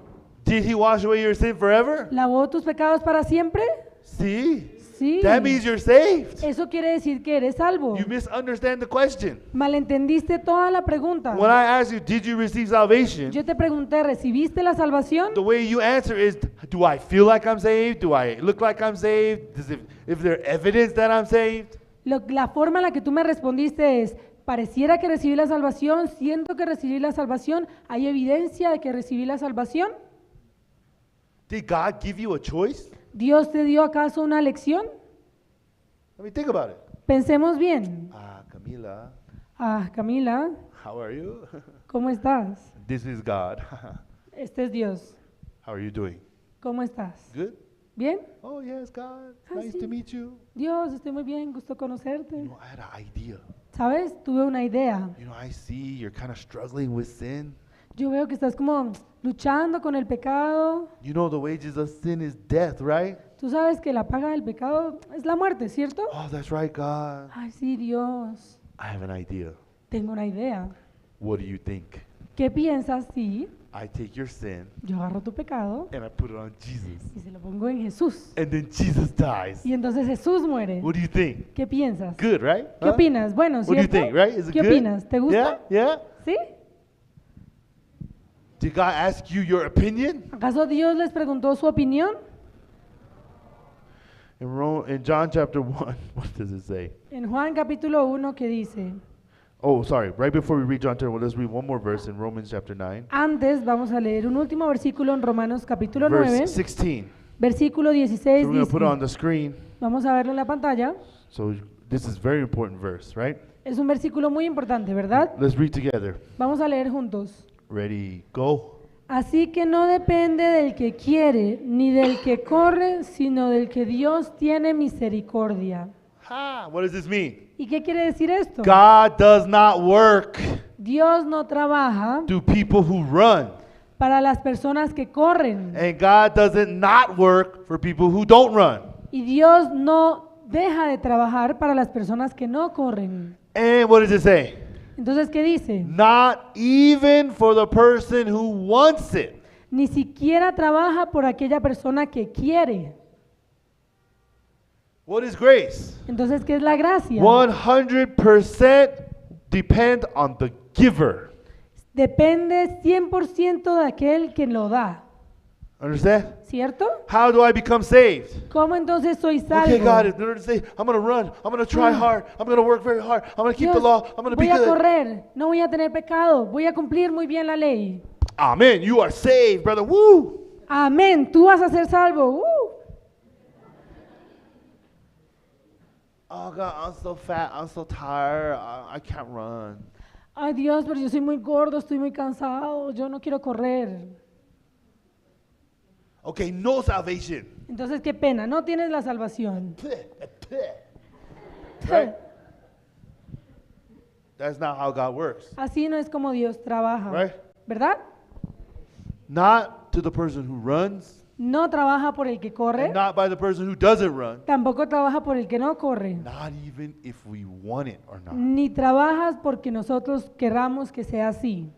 Did he wash away your sin forever? ¿Lavó tus pecados para siempre? See. Sí. That means you're saved. Eso quiere decir que eres salvo. You misunderstand the question. Malentendiste toda la pregunta. When I asked you, did you receive salvation? Yo te pregunté, ¿recibiste la salvación? The way you answer is, do I feel like I'm saved? Do I look like I'm saved? Is there evidence that I'm saved? La forma en la que tú me respondiste es, pareciera que recibí la salvación, siento que recibí la salvación, ¿hay evidencia de que recibí la salvación? Did God give you a choice? ¿Dios te dio acaso una lección? Let me think about it. Pensemos bien. Camila, Ah, Camila, how are you? ¿cómo estás? This is God. Este es Dios. How are you doing? ¿Cómo estás? Good? ¿Bien? Oh, yes, God. Ah, Nice sí. to meet you. Dios, estoy muy bien, gusto conocerte. You know, I had an idea. ¿Sabes? Tuve una idea. You know, I see you're kind of struggling with sin. Yo veo que estás como luchando con el pecado. You know, the wages of sin is death, right? Tú sabes que la paga del pecado es la muerte, ¿cierto? Oh, that's right, God. Ay, sí, Dios. I have an idea. Tengo una idea. What do you think? ¿Qué piensas si I take your sin yo agarro tu pecado and I put it on Jesus. y se lo pongo en Jesús? And then Jesus dies. Y entonces Jesús muere. What do you think? ¿Qué piensas? Good, right? ¿Qué Huh? opinas? Bueno, What do you ¿cierto? think, right? Is it ¿Qué good? opinas? ¿Te gusta? Yeah? Yeah? ¿Sí? Did God ask you your opinion? ¿Acaso Dios les preguntó su opinión? In John chapter 1, what does it say? En Juan capítulo 1 que dice, Oh, sorry. Right before we read John chapter 1, let's read one more verse in Romans chapter 9. antes vamos a leer un último versículo en Romanos capítulo Verse 9, 16. versículo So 16 we're going to put it on dice, the screen. vamos a verlo en la pantalla, So this is very important verse, right? es un versículo muy importante, ¿verdad? Let's read together. Vamos a leer juntos. Ready, go. Así que no depende del que quiere ni del que corre, sino del que Dios tiene misericordia. Ha, what does this mean? ¿Y qué quiere decir esto? God does not work Dios no trabaja to people who run. para las personas que corren And God doesn't not work for people who don't run. y Dios no deja de trabajar para las personas que no corren. And what does it say? Entonces, ¿qué dice? Not even for the person who wants it. Ni siquiera trabaja por aquella persona que quiere. What is grace? Entonces, ¿qué es la gracia? 100% depend on the giver. Depende 100% de aquel que lo da, Understand? ¿cierto? How do I become saved? ¿Cómo entonces soy salvo? Okay, God, in order to say, I'm going to run, I'm going to try hard, I'm going to work very hard, I'm going to keep the Dios, law, I'm going to be voy a good. correr, no voy a tener pecado, voy a cumplir muy bien la ley. Amen. You are saved, brother. Woo! Amén, tú vas a ser salvo. Oh, God, I'm so fat, I'm so tired, I can't run. Ay Dios, pero yo soy muy gordo, estoy muy cansado, yo no quiero correr. Okay, no salvation. Entonces, qué pena, no tienes la salvación. Right? That's not how God works. Así no es como Dios trabaja, Right? ¿verdad? Not to the person who runs, No trabaja por el que corre, and not by the person who doesn't run, tampoco trabaja por el que no corre, not even if we want it or not. ni trabajas porque nosotros querramos que sea así.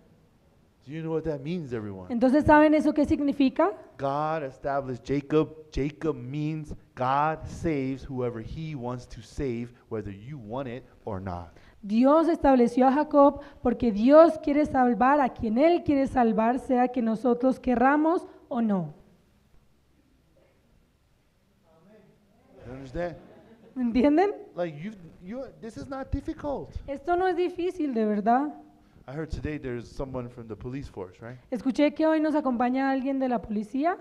Do you know what that means, everyone? Entonces, ¿saben eso qué significa? God established Jacob. Jacob means God saves whoever he wants to save, whether you want it or not. Dios estableció a Jacob porque Dios quiere salvar a quien Él quiere salvar, sea que nosotros querramos o no. You understand? ¿Entienden? Like this is not difficult. Esto no es difícil, de verdad. I heard today there's someone from the police force, right? Escuché que hoy nos acompaña alguien de la policía.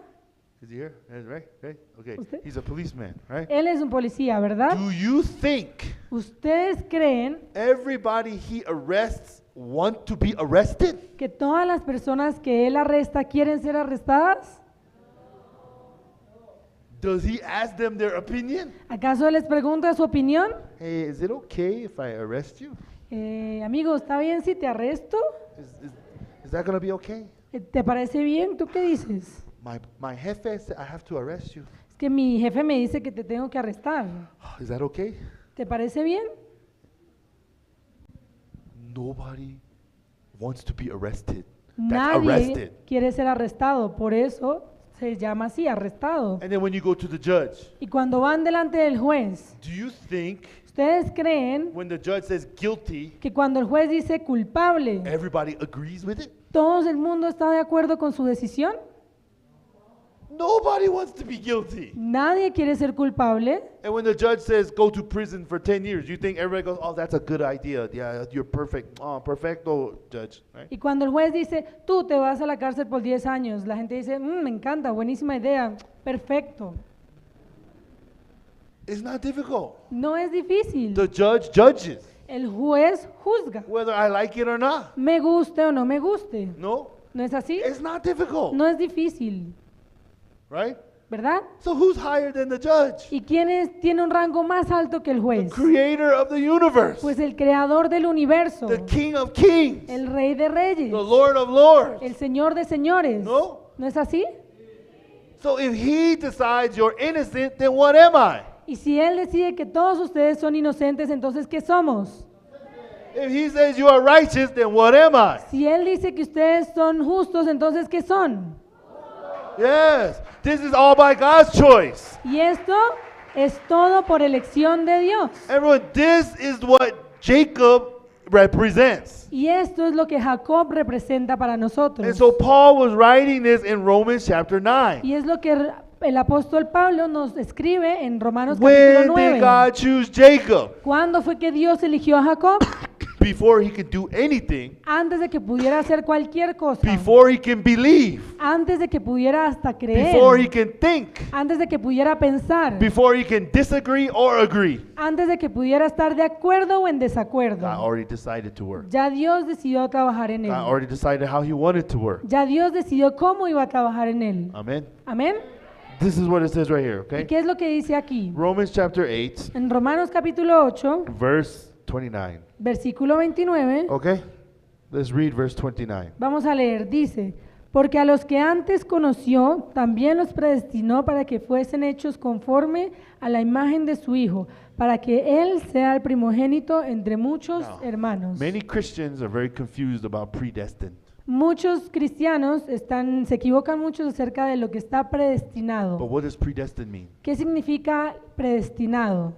Is he here? Right? Right? Okay. ¿Usted? He's a policeman, right? Él es un policía, ¿verdad? Do you think ¿Ustedes creen everybody he arrests want to be arrested? que todas las personas que él arresta quieren ser arrestadas? Does he ask them their opinion? ¿Acaso él les pregunta su opinión? Hey, is it okay if I arrest you? Amigo, ¿está bien si te arresto? Is that going to be okay? ¿Te parece bien? ¿Tú qué dices? My jefe said I have to arrest you. Es que mi jefe me dice que te tengo que arrestar. Is that okay? ¿Te parece bien? Nobody wants to be arrested. That's Nadie arrested. quiere ser arrestado, por eso se llama así, arrestado. And then when you go to the judge, Y cuando van delante del juez, do you think ¿ustedes creen when the judge says guilty, que cuando el juez dice culpable, everybody agrees with it? todo el mundo está de acuerdo con su decisión? Nobody wants to be guilty. Nadie quiere ser culpable. And when the judge says go to prison for 10 years, you think everybody goes, oh, that's a good idea. Yeah, you're perfect. Oh, perfecto, judge. Right? Y cuando el juez dice, tú te vas a la cárcel por 10 años, la gente dice, me encanta, buenísima idea, perfecto. It's not difficult. No es difícil. The judge judges, El juez juzga, whether I like it or not. me guste o no me guste. No, ¿No es así? it's not difficult. No es difícil, Right? ¿verdad? So who's higher than the judge? ¿Y quién tiene un rango más alto que el The juez? creator of the universe, Pues el creador del universo, the king of kings, el rey de reyes, the lord of lords. el señor de señores. No? ¿No es así? So if he decides you're innocent, then what am I? Y si él decide que todos ustedes son inocentes, entonces ¿qué somos? If he says you are righteous, then what am I? Si él dice que ustedes son justos, entonces ¿qué son? Yes, this is all by God's choice. Y esto es todo por elección de Dios. Everyone, this is what Jacob represents. Y esto es lo que Jacob representa para nosotros. And so Paul was writing this in Romans chapter 9. Y es lo que el apóstol Pablo nos escribe en Romanos When capítulo did 9. God choose Jacob? ¿Cuándo fue que Dios eligió a Jacob? before he can do anything, antes de que pudiera hacer cualquier cosa, before he can believe, antes de que pudiera hasta before he creer, can think, antes de que pudiera pensar, before he can disagree or agree. antes de que pudiera estar de acuerdo o en God desacuerdo. already decided to work. Ya Dios decidió trabajar en God él. already decided how he wanted to work. Ya Dios decidió cómo iba a trabajar en él. Amen. Amén. This is what it says right here, ¿Y okay? qué es lo que dice aquí? Romans chapter 8, En Romanos capítulo 8, verse 29. versículo 29, Okay? Let's read verse 29. vamos a leer, dice, porque a los que antes conoció, también los predestinó para que fuesen hechos conforme a la imagen de su Hijo, para que Él sea el primogénito entre muchos Now, hermanos. Many Christians are very confused about predestined. Muchos cristianos se equivocan mucho acerca de lo que está But predestinado. what does predestined mean? ¿Qué significa predestinado?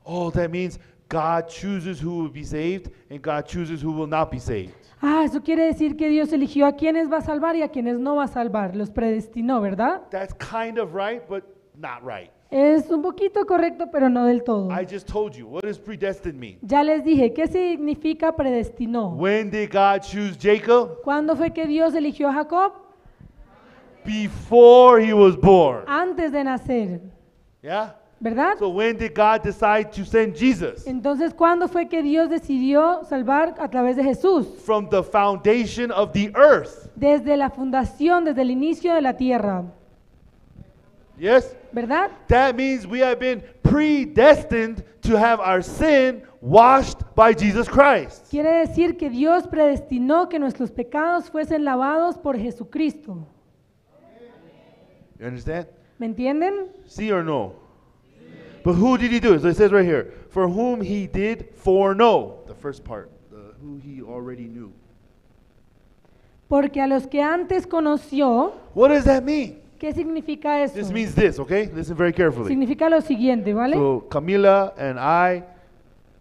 Oh, that means God chooses who will be saved and God chooses who will not be saved. Ah, eso quiere decir que Dios eligió a quienes va a salvar y a quienes no va a salvar. Los predestinó, ¿verdad? That's kind of right, but not right. Es un poquito correcto, pero no del todo. I just told you. What does predestined mean? Ya les dije, ¿qué significa predestinó? When did God choose Jacob? ¿Cuándo fue que Dios eligió a Jacob? Before he was born. Antes de nacer, Yeah? ¿verdad? So when did God decide to send Jesus? Entonces, ¿cuándo fue que Dios decidió salvar a través de Jesús? From the foundation of the earth. Desde la fundación, desde el inicio de la tierra, Yes? ¿verdad? That means we have been predestined to have our sin washed by Jesus Christ. Quiere decir que Dios predestinó que nuestros pecados fuesen lavados por Jesucristo. You understand? ¿Me entienden? See or no? But who did he do it? So it says right here, for whom he did foreknow. The first part, who he already knew. Porque a los que antes conoció, What does that mean? ¿qué significa eso? This means this, okay? Listen very carefully. Significa lo siguiente, ¿vale? So Camila and I,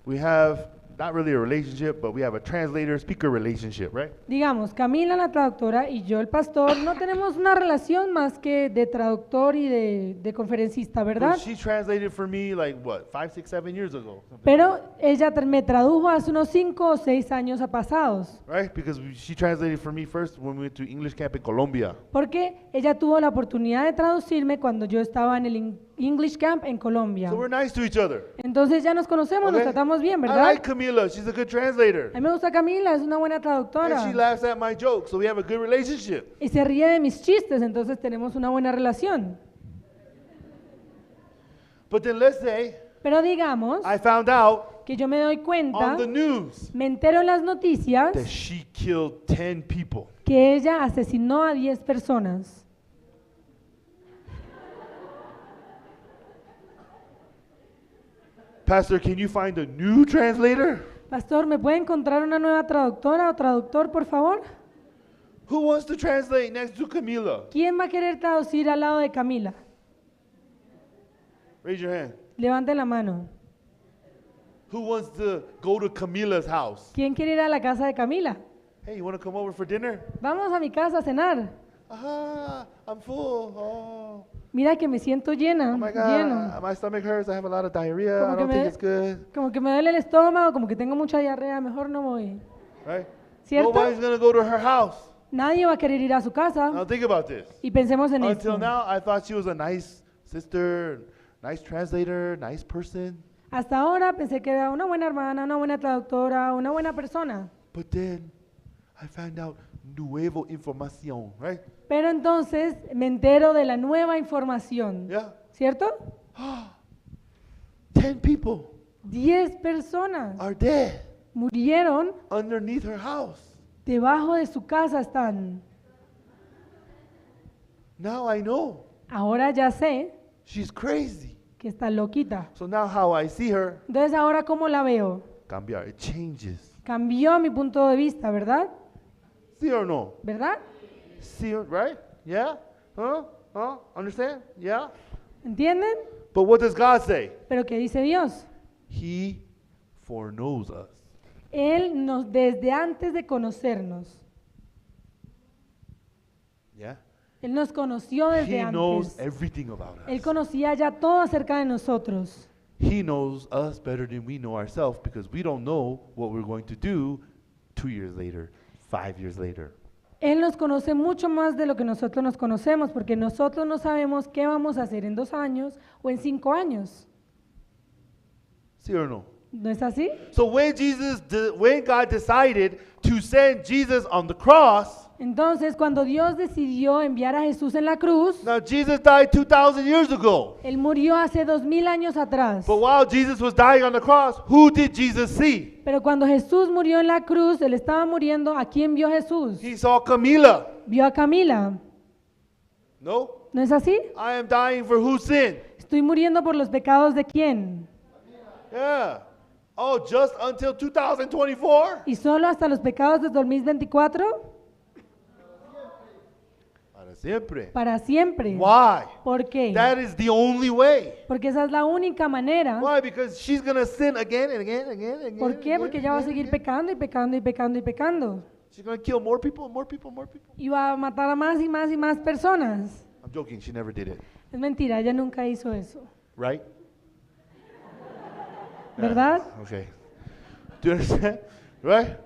we have not really a relationship, but we have a translator-speaker relationship, right? Digamos, Camila la traductora y yo el pastor no tenemos una relación más que de traductor y de conferencista, So ¿verdad? she translated for me like what, 5, 6, 7 years ago, something Pero ella me tradujo hace unos 5 o 6 años pasados, right? Because she translated for me first when we went to English camp in Colombia. porque ella tuvo la oportunidad de traducirme cuando yo estaba en el English Camp en Colombia. So we're nice to each other. Entonces ya nos conocemos, nos Okay? tratamos bien, I ¿verdad? like Camila. She's a good translator. A mí me gusta Camila, es una buena And she traductora laughs at my jokes, so we have a good relationship. y se ríe de mis chistes, entonces tenemos una buena relación. But then let's say Pero digamos I found out que yo me doy on cuenta, the news me entero en las noticias that she killed 10 people. que ella asesinó a 10 personas. Pastor, can you find a new translator? Pastor, ¿me puede encontrar una nueva traductora o traductor, por favor? Who wants to translate next to Camila? ¿Quién va a querer traducir al lado de Camila? Raise your hand. Levante la mano. Who wants to go to Camila's house? ¿Quién quiere ir a la casa de Camila? Hey, you want to come over for dinner? Vamos a mi casa a cenar. I'm full. Oh, Mira que me siento llena, oh my God, lleno. my stomach hurts. I have a lot of diarrhea. Como I que don't think me- it's good. Como que me duele el estómago, como que tengo mucha diarrea, mejor no voy. Right? ¿Cierto? Nobody's going to go to her house. Nadie va a querer ir a su casa. Now think about this. Y pensemos en Until esto. now, I thought she was a nice sister, nice translator, nice person. Hasta ahora pensé que era una buena hermana, una buena traductora, una buena persona. But then I found out nuevo información, right? Pero entonces me entero de la nueva información. Yeah. ¿Cierto? 10 people 10 personas are dead murieron, underneath her house. debajo de su casa están. Now I know Ahora ya sé she's crazy. que está loquita. So now how I see her, Entonces ahora ¿cómo la veo? cambiar, it changes. Cambió mi punto de vista, ¿verdad? See or no? ¿Verdad? See, right? Yeah? Huh? Understand? Yeah? ¿Entienden? But what does God say? Pero ¿qué dice Dios? He foreknows us. Él nos, desde antes de conocernos, Yeah? Él nos conoció desde He knows antes. everything about Él us. conocía ya todo acerca de nosotros. He knows us better than we know ourselves because we don't know what we're going to do 2 years later, 5 years later. Él nos conoce mucho más de lo que nosotros nos conocemos, porque nosotros no sabemos qué vamos a hacer en 2 años o en 5 años. See or no? ¿No es así? So when God decided to send Jesus on the cross, Entonces, cuando Dios decidió enviar a Jesús en la cruz, now Jesus died 2,000 years ago. Él murió hace 2000 años atrás. But while Jesus was dying on the cross, who did Jesus see? Pero cuando Jesús murió en la cruz, Él estaba muriendo, ¿a quién vio Jesús? He saw Camila. Vio a Camila. No? ¿No es así? I am dying for whose sin? Estoy muriendo por los pecados de quién. Yeah. Oh, just until 2024? ¿Y solo hasta los pecados de 2024? Para siempre. Para siempre. Why? ¿Por qué? That is the only way. Porque esa es la única manera. Why? Because she's going to sin again and again and again and again. ¿Por and qué? again Porque and ella va a again seguir and again. pecando y pecando y pecando y pecando. She's going to kill more people, more people, more people. Y va a matar a más y más y más personas. I'm joking, she never did it. Es mentira, ella nunca hizo eso. Right? ¿Verdad? Okay. Do you understand? Right?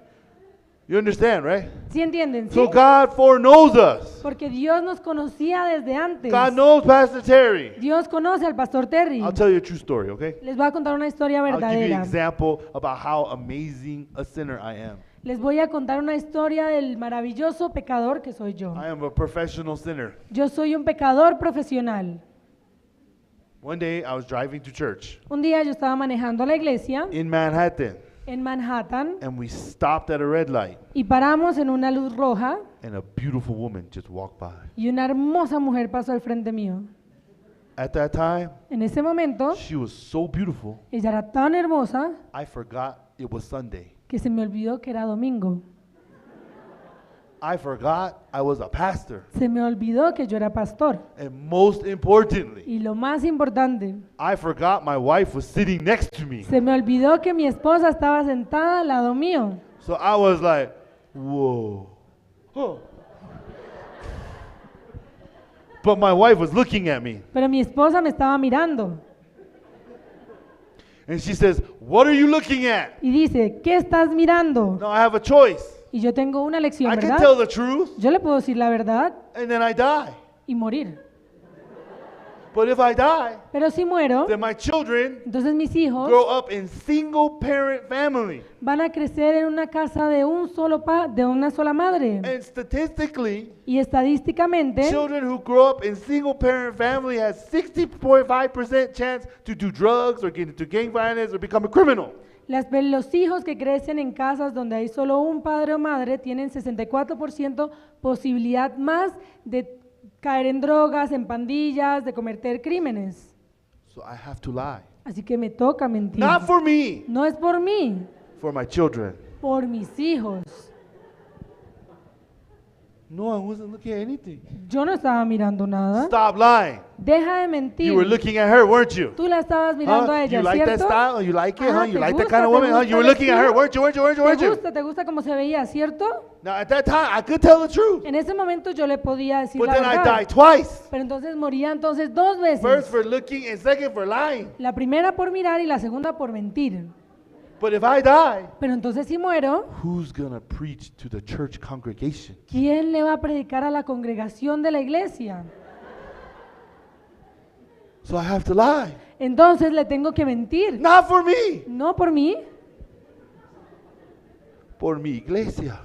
You understand, right? ¿Sí entienden? ¿Sí? So God foreknows us. Porque Dios nos conocía desde antes. God knows Pastor Terry. Dios conoce al pastor Terry. I'll tell you a true story, okay? Les voy a contar una historia I'll give you an verdadera. example about how amazing a sinner I am. Les voy a contar una historia del maravilloso pecador que soy yo. I am a professional sinner. Yo soy un pecador profesional. One day I was driving to church Un día yo estaba manejando a la iglesia in Manhattan, en Manhattan and we stopped at a red light, y paramos en una luz roja and a beautiful woman just walked by. y una hermosa mujer pasó al frente mío. At that time, En ese momento, she was so beautiful, ella era tan hermosa I forgot it was Sunday. que se me olvidó que era domingo. I forgot I was a pastor. Se me olvidó que yo era pastor. And most importantly, Y lo más importante, I forgot my wife was sitting next to me. se me olvidó que mi esposa estaba sentada al lado mío. So I was like, whoa. Huh. But my wife was looking at me. Pero mi esposa me estaba mirando And she says, what are you looking at? y dice, ¿qué estás mirando? Now I have a choice. Y yo tengo una lección, I can ¿verdad? tell the truth Yo le puedo decir la verdad and then I die. y morir. But if I die, Pero si muero, then my children entonces mis hijos grow up in single parent family. van a crecer en una casa de de una sola madre. And statistically, Y estadísticamente, children who grow up in single parent family has 60.5% chance to do drugs or get into gang violence or become a criminal. los hijos que crecen en casas donde hay solo un padre o madre tienen 64% posibilidad más de caer en drogas, en pandillas, de cometer crímenes. So I have to lie. Así que me toca mentir. Not for me, No es por mí, for my children. por mis hijos. No, I wasn't looking at anything. Yo no estaba mirando nada. Stop lying. Deja de mentir. You were looking at her, weren't you? Tú la estabas mirando Huh? a ella, You like that ¿cierto? style? You like it? Ajá, Huh? You ¿te like that gusta? kind of ¿Te woman? Huh? gusta You were el looking at her, estilo? weren't you? Weren't you? ¿Te gusta cómo se veía, cierto? Now at that time, I could tell the truth. En ese momento yo le podía decir But la then I verdad. died twice. Pero entonces moría entonces 2 veces. First for looking and second for lying. La primera por mirar y la segunda por mentir. But if I die, Pero entonces si muero, who's going to preach to the church congregation? ¿quién le va a predicar a la congregación de la iglesia? So I have to lie. Entonces le tengo que mentir. Not for me, No por mí, por mi iglesia.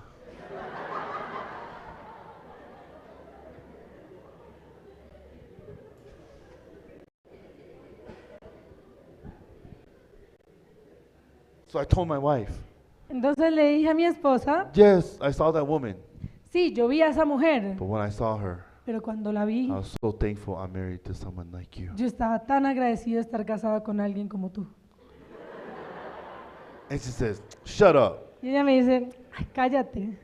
So I told my wife, entonces le dije a mi esposa, yes, I saw that woman. sí, yo vi a esa mujer, But when I saw her, pero cuando la vi, I was so thankful I'm married to someone like you. yo estaba tan agradecido de estar casada con alguien como tú. And she says, shut up. Y ella me dice, ay, cállate.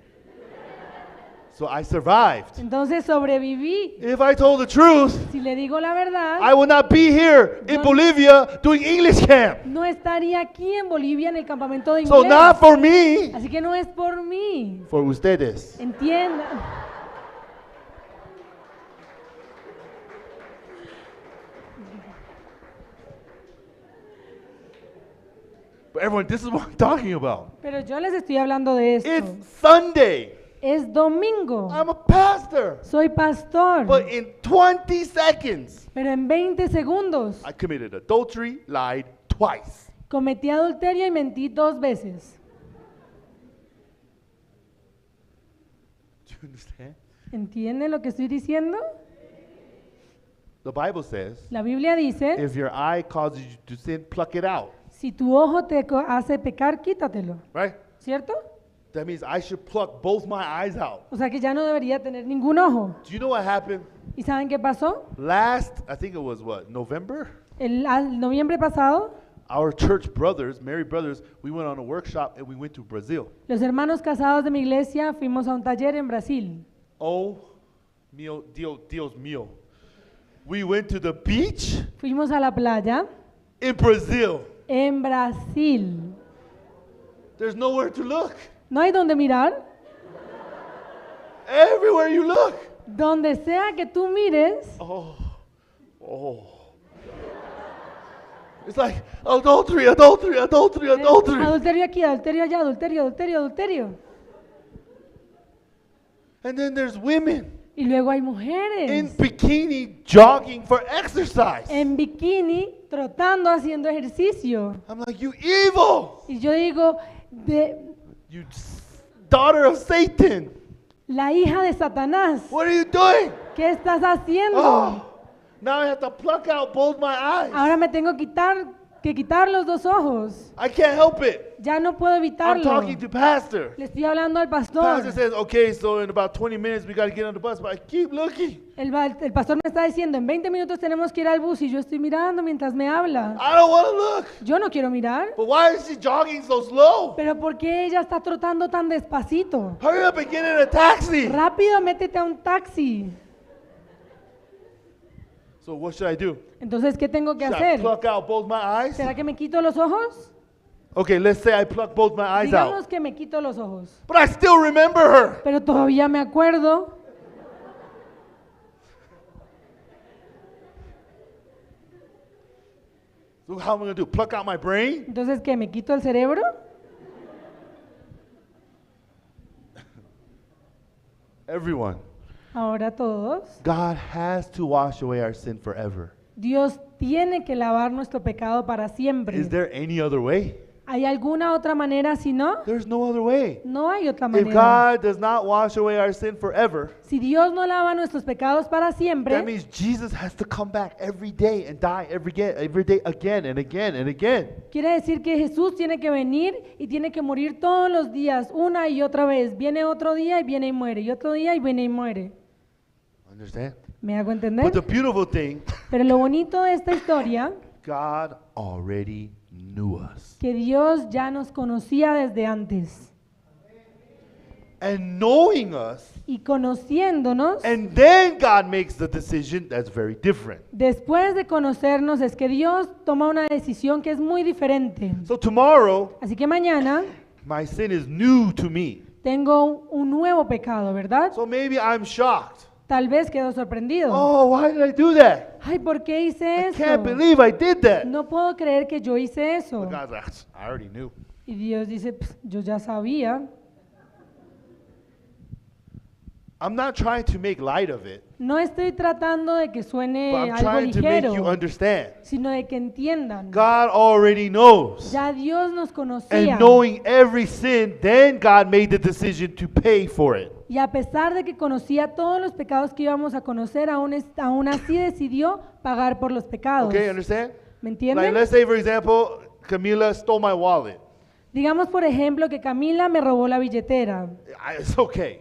So I survived. Entonces sobreviví. If I told the truth, Si le digo la verdad, I would not be here in Bolivia doing English camp. no estaría aquí en Bolivia en el campamento de So inglés. not for me, Así que no es por mí. for ustedes. Entienda. But everyone, this is what I'm talking about. Pero yo les estoy hablando de esto. It's Sunday. Es domingo. I'm a pastor. Soy pastor. But in 20 seconds, Pero en 20 segundos I committed adultery, lied twice. cometí adulterio y mentí 2 veces. Do you understand? ¿Entienden lo que estoy diciendo? The Bible says, La Biblia dice, if your eye causes you to sin, pluck it out. si tu ojo te hace pecar, quítatelo. Right? ¿Cierto? That means I should pluck both my eyes out. O sea que ya no debería tener ningún ojo. Do you know what happened? ¿Y saben qué pasó? Last, I think it was what, November? Al noviembre pasado, Our church brothers, Mary brothers, we went on a workshop and we went to Brazil. los hermanos casados de mi iglesia fuimos a un taller en Brasil. Oh, Dios mío. We went to the beach Fuimos a la playa in Brazil. en Brasil. There's nowhere to look. No hay donde mirar. Everywhere you look. Donde sea que tú mires, Oh. It's like adultery, adultery, adultery, adultery. adulterio aquí, adulterio allá, adulterio, adulterio, adulterio. And then there's women Y luego hay in mujeres bikini jogging for exercise. en bikini trotando, haciendo ejercicio. I'm like, you evil, Y yo digo, you daughter of Satan. la hija de Satanás, What are you doing? ¿qué estás haciendo? Oh, now I have to pluck out both my eyes. Ahora me tengo que quitar los 2 ojos. I can't help it. Ya no puedo I'm evitarlo. talking to pastor. Le estoy hablando al pastor. Pastor says, okay, so in about 20 minutes we got to get on the bus, but I keep looking. El pastor me está diciendo, en 20 minutos tenemos que ir al bus y yo estoy mirando mientras me habla. I don't want to look. Yo no quiero mirar. But why is she jogging so slow? Pero ¿por qué ella está trotando tan despacito? Hurry up and get in a taxi. Rápido, métete a un taxi. So what should I do? Entonces, ¿qué tengo que Should I hacer? pluck out both my eyes? ¿Será que me quito los ojos? Okay, let's say I pluck both my eyes Digamos out. que me quito los ojos. But I still remember her. Pero todavía me acuerdo. So how am I going to do? Pluck out my brain? Entonces, ¿qué? ¿Me quito el cerebro? Everyone. Ahora todos. God has to wash away our sin forever. Dios tiene que lavar nuestro pecado para siempre. Is there any other way? ¿Hay alguna otra manera si no? There's no other way. No hay otra If manera. God does not wash away our sin forever, Si Dios no lava nuestros pecados para that siempre, means Jesus has to come back every day and die every day again and again and again. quiere decir que Jesús tiene que venir y tiene que morir todos los días, una y otra vez. Viene otro día y viene y muere, y otro día y viene y muere. Understand? ¿Me hago entender? But the beautiful thing, Pero lo bonito de esta historia, God already knew us. que Dios ya nos conocía desde antes. And knowing us, Y conociéndonos, and then God makes the decision, that's very different. después de conocernos, es que Dios toma una decisión que es muy diferente. So tomorrow, Así que mañana my sin is new to me. tengo un nuevo pecado, ¿verdad? So maybe I'm shocked. Tal vez quedo sorprendido. Oh, why did I do that? Ay, ¿por qué hice I eso? can't believe I did that. No puedo creer que yo hice eso. But God's like, I already knew. Y Dios dice, "Pss, yo ya sabía. I'm not trying to make light of it, No estoy tratando de que but suene I'm algo trying to make you ligero, understand. sino de que entiendan. God already knows. Ya Dios nos conocía. And knowing every sin, then God made the decision to pay for it. Y a pesar de que conocía todos los pecados que íbamos a conocer, aún así decidió pagar por los pecados. Okay, understand? ¿Me Like, entienden? let's say, for example, Camila stole my wallet. Digamos, por ejemplo, que Camila me robó la billetera. It's okay,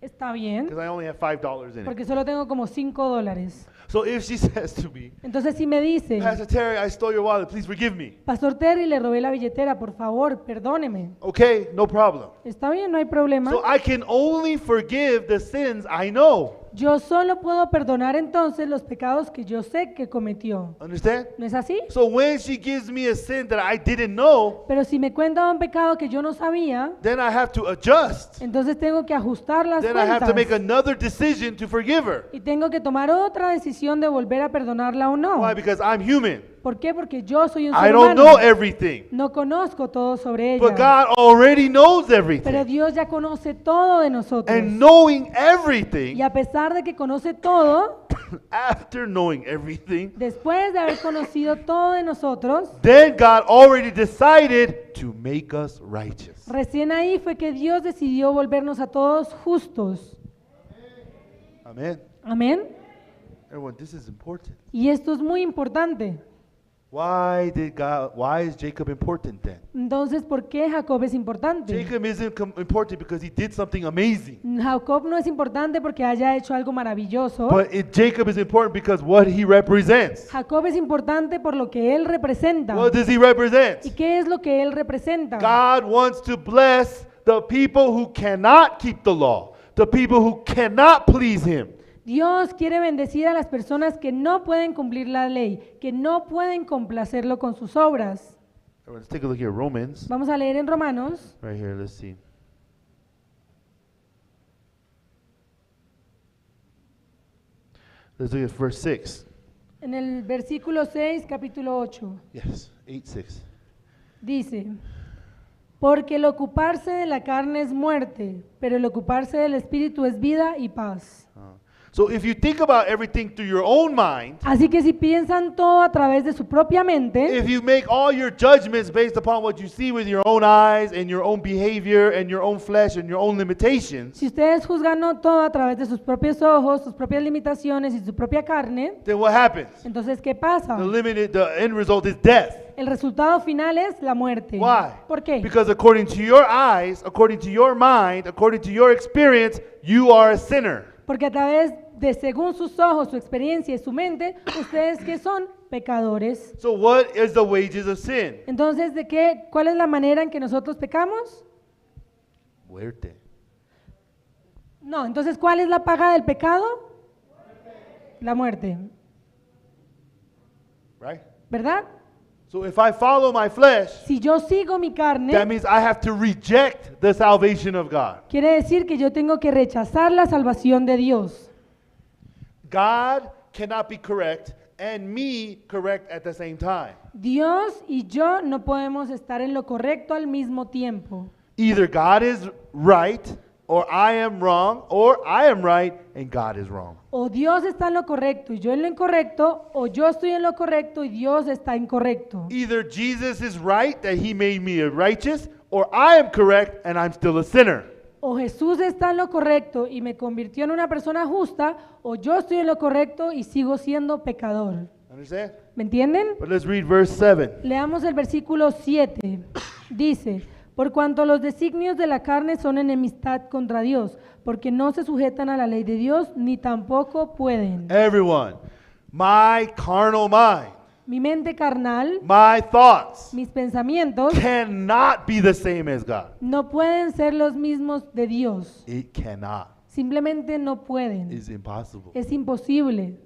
Está bien, because I only have $5 in it. porque solo tengo como $5. So if she says to me, Entonces, si me dice, Pastor Terry, I stole your wallet, please forgive me. Pastor Terry, le robé la billetera, por favor, perdóneme. Okay, no problem. Está bien, no hay problema. So I can only forgive the sins I know. Yo solo puedo perdonar entonces los pecados que yo sé que cometió. Understand? ¿No es así? So when she gives me a sin that I didn't know, Pero si me cuenta un pecado que yo no sabía, then I have to adjust. entonces tengo que ajustar las Then I have to make cuentas another decision to forgive her. y tengo que tomar otra decisión decisión de volver a perdonarla o no. Why? Because I'm human. ¿Por qué? Porque yo soy un I ser don't humano. know everything. No conozco todo sobre But ella. God already knows Pero everything. Dios ya conoce todo de nosotros. And knowing Y everything, a pesar de que conoce todo, after knowing everything, después de haber conocido todo de nosotros, then God already decided to make us righteous. recién ahí fue que Dios decidió volvernos a todos justos. Amen. Amén. Everyone, this is important. Y esto es muy importante. Why is Jacob important then? Entonces, ¿por qué Jacob es importante? Jacob isn't important because he did something amazing. Jacob no es importante porque haya hecho algo maravilloso. Jacob is important because what he represents. Jacob es importante por lo que él representa. What does he represent? ¿Y qué es lo que él representa? God wants to bless the people who cannot keep the law, the people who cannot please him. Dios quiere bendecir a las personas que no pueden cumplir la ley, que no pueden complacerlo con sus obras. Let's take a look here, Romans. Vamos a leer en Romanos. Right here, let's see. Let's look at verse 6. En el versículo 6, capítulo 8, Yes, 8:6. dice, porque el ocuparse de la carne es muerte, pero el ocuparse del espíritu es vida y paz. So if you think about everything through your own mind, Así que si piensan todo a través de su propia mente, if you make all your judgments based upon what you see with your own eyes and your own behavior and your own flesh and your own limitations, si ustedes juzgan no todo a través de sus propios ojos, sus propias limitaciones y su propia carne, then what happens? entonces ¿qué pasa? The end result is death. El resultado final es la muerte. Why? ¿Por qué? Because according to your eyes, according to your mind, according to your experience, you are a sinner. Porque a través de según sus ojos, su experiencia y su mente, ustedes que son pecadores. So what is the wages of sin? Entonces, ¿de qué? ¿Cuál es la manera en que nosotros pecamos? Muerte. No, entonces, ¿cuál es la paga del pecado? La muerte, Right? ¿verdad? So if I follow my flesh, Si yo sigo mi that carne, means I have to reject the salvation of God. quiere decir que yo tengo que rechazar la salvación de Dios. God cannot be correct and me correct at the same time. Dios y yo no podemos estar en lo correcto al mismo tiempo. Either God is right or I am wrong, or I am right and God is wrong. O Dios está en lo correcto y yo en lo incorrecto, o yo estoy en lo correcto y Dios está incorrecto. Either Jesus is right that he made me a righteous, or I am correct and I'm still a sinner. O Jesús está en lo correcto y me convirtió en una persona justa, o yo estoy en lo correcto y sigo siendo pecador. Understand? ¿Me entienden? But let's read verse 7. Leamos el versículo 7. Dice, por cuanto los designios de la carne son enemistad contra Dios, porque no se sujetan a la ley de Dios, ni tampoco pueden. Everyone, my carnal mind, Mi mente carnal, my thoughts mis pensamientos, cannot be the same as God. no pueden ser los mismos de Dios. It cannot. Simplemente no pueden. It's impossible. Es imposible.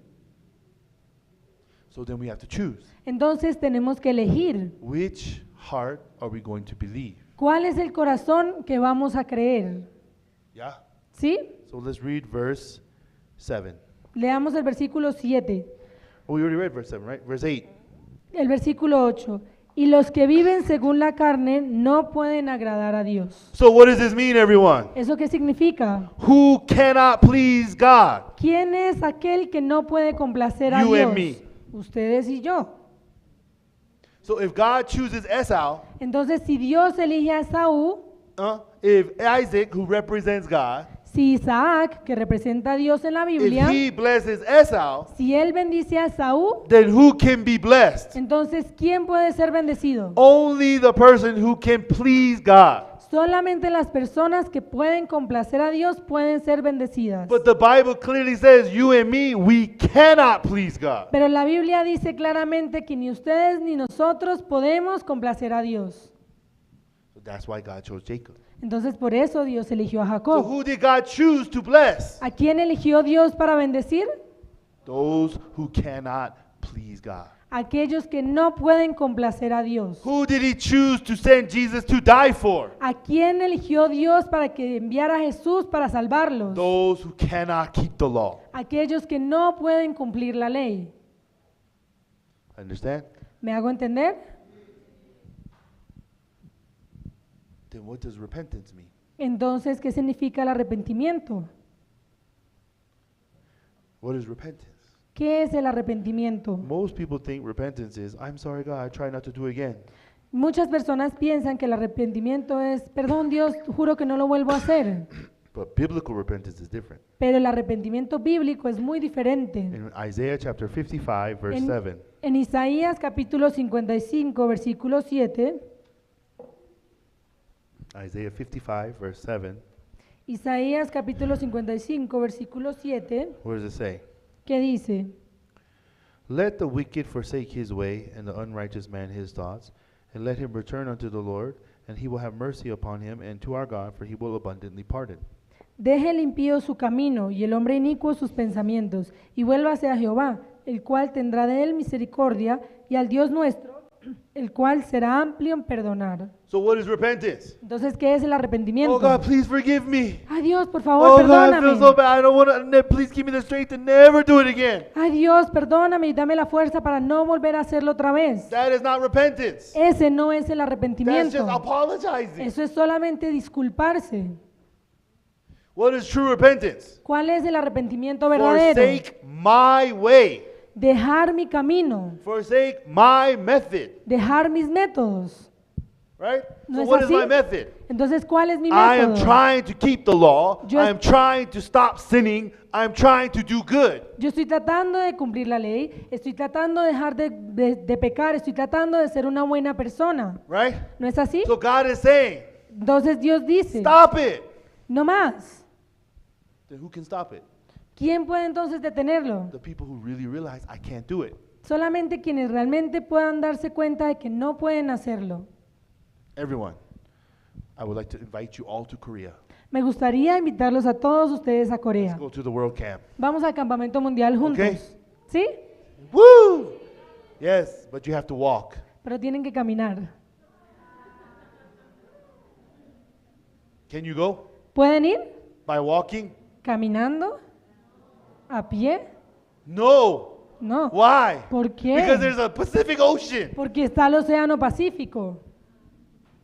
So then we have to choose. Entonces tenemos que elegir Which heart are we going to believe? cuál es el corazón que vamos a creer. Yeah? ¿Sí? So let's read verse 7. Leamos el versículo 7. Oh, we already read verse 7, right? Verse 8. El versículo 8. Y los que viven según la carne no pueden agradar a Dios. So what does this mean, everyone? ¿Eso qué significa? Who cannot please God? ¿Quién es aquel que no puede complacer a You Dios? and me. Ustedes y yo. So if God chooses Esau, Entonces, si Dios elige a Esaú, if Isaac, who represents God, si Isaac, que representa a Dios en la if Biblia, he blesses Esau, si él bendice a Esaú, then who can be blessed? entonces, ¿quién puede ser bendecido? Only the person who can please God. Solamente las personas que pueden complacer a Dios pueden ser bendecidas. But the Bible clearly says, you and me, we cannot please God. Pero la Biblia dice claramente que ni ustedes ni nosotros podemos complacer a Dios. So that's why God chose Jacob. Entonces por eso Dios eligió a So Jacob. who did God choose to bless? ¿A quién eligió Dios para bendecir? Those who cannot please God? Aquellos que no pueden complacer a Dios. Who did he choose to send Jesus to die for? ¿A quién eligió Dios para que enviara a Jesús para salvarlos? Those who cannot keep the law. Aquellos que no pueden cumplir la ley. Understand? ¿Me hago entender? Then what does repentance mean? Entonces, ¿qué significa el arrepentimiento? What is repentance? ¿Qué es el arrepentimiento? Most people think repentance is, I'm sorry God, I try not to do it again. Muchas personas piensan que el arrepentimiento es, perdón Dios, juro que no lo vuelvo a hacer. But biblical repentance is different. Pero el arrepentimiento bíblico es muy diferente. In Isaiah chapter 55, verse 7, En Isaías capítulo 55, versículo 7, Isaiah 55, verse 7, Isaías capítulo 55, versículo 7, what does it say? ¿qué dice? Let the wicked forsake his way, and the unrighteous man his thoughts, and let him return unto the Lord, and he will have mercy upon him, and to our God, for he will abundantly pardon. Deje el impío su camino y el hombre inicuo sus pensamientos, y vuélvase a Jehová, el cual tendrá de él misericordia, y al Dios nuestro, el cual será amplio en perdonar. So what is repentance? Entonces, ¿qué es el arrepentimiento? Oh God, please forgive me. Ay Dios, por favor, Oh God, I feel perdóname. so bad. I don't want to. Please give me the strength to never do it again. Ay Dios, perdóname y dame la fuerza para no volver a hacerlo otra vez. That is not repentance. Ese no es el That's arrepentimiento. just apologizing. Eso es solamente disculparse. What is true repentance? ¿Cuál es el arrepentimiento verdadero? Forsake my way. Dejar mi camino, Forsake my method. dejar mis métodos. Right? ¿No So es what is así? my method? Entonces, ¿cuál es mi I am método? trying to keep the law. Yo I am trying to stop sinning. I am trying to do good. Yo estoy tratando de cumplir la ley, estoy tratando de dejar de pecar, estoy tratando de ser una buena persona. Right? ¿No es así? So God is saying, Entonces Dios dice, stop it. no más. Then who can stop it? ¿Quién puede entonces detenerlo? The people who really realize I can't do it. Solamente quienes realmente puedan darse cuenta de que no pueden hacerlo. Everyone, I would like to invite you all to Korea. Me gustaría invitarlos a todos ustedes a Corea. Let's go to the World Camp. Vamos al campamento mundial juntos. Okay. ¿Sí? Woo! Yes, but you have to walk. Pero tienen que caminar. Can you go ¿Pueden ir by walking? caminando? ¿A pie? No. No. Why? ¿Por qué? Because there's a Pacific Ocean. Porque está el Océano Pacífico.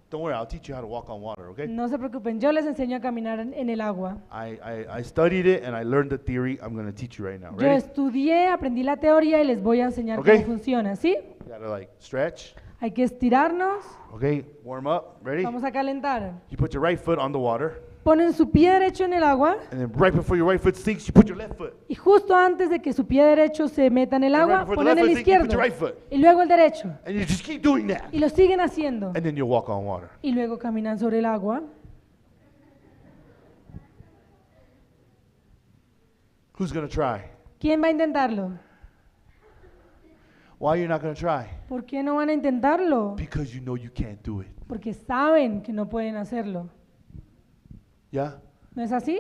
Don't worry, I'll teach you how to walk on water, okay? No se preocupen, yo les enseño a caminar en el agua. I studied it and I learned the theory. I'm going to teach you right now. Yo Ready? estudié, aprendí la teoría y les voy a enseñar Okay. cómo funciona, ¿sí? You gotta like stretch. Hay que estirarnos, Okay, warm up. Ready? vamos a calentar. You put your right foot on the water, Ponen su pie derecho en el agua and then right before your right foot sinks, you put your left foot. y justo antes de que su pie derecho se meta en el And right agua, before the ponen left el foot sinks, you put izquierdo your right foot. y luego el derecho. And you just keep doing that. Y lo siguen haciendo. And then you'll walk on water. Y luego caminan sobre el agua. Who's going to try? ¿Quién va a intentarlo? Why are you not going to try? ¿Por qué no van a intentarlo? Because you know you can't do it. Porque saben que no pueden hacerlo. Yeah? ¿No es así?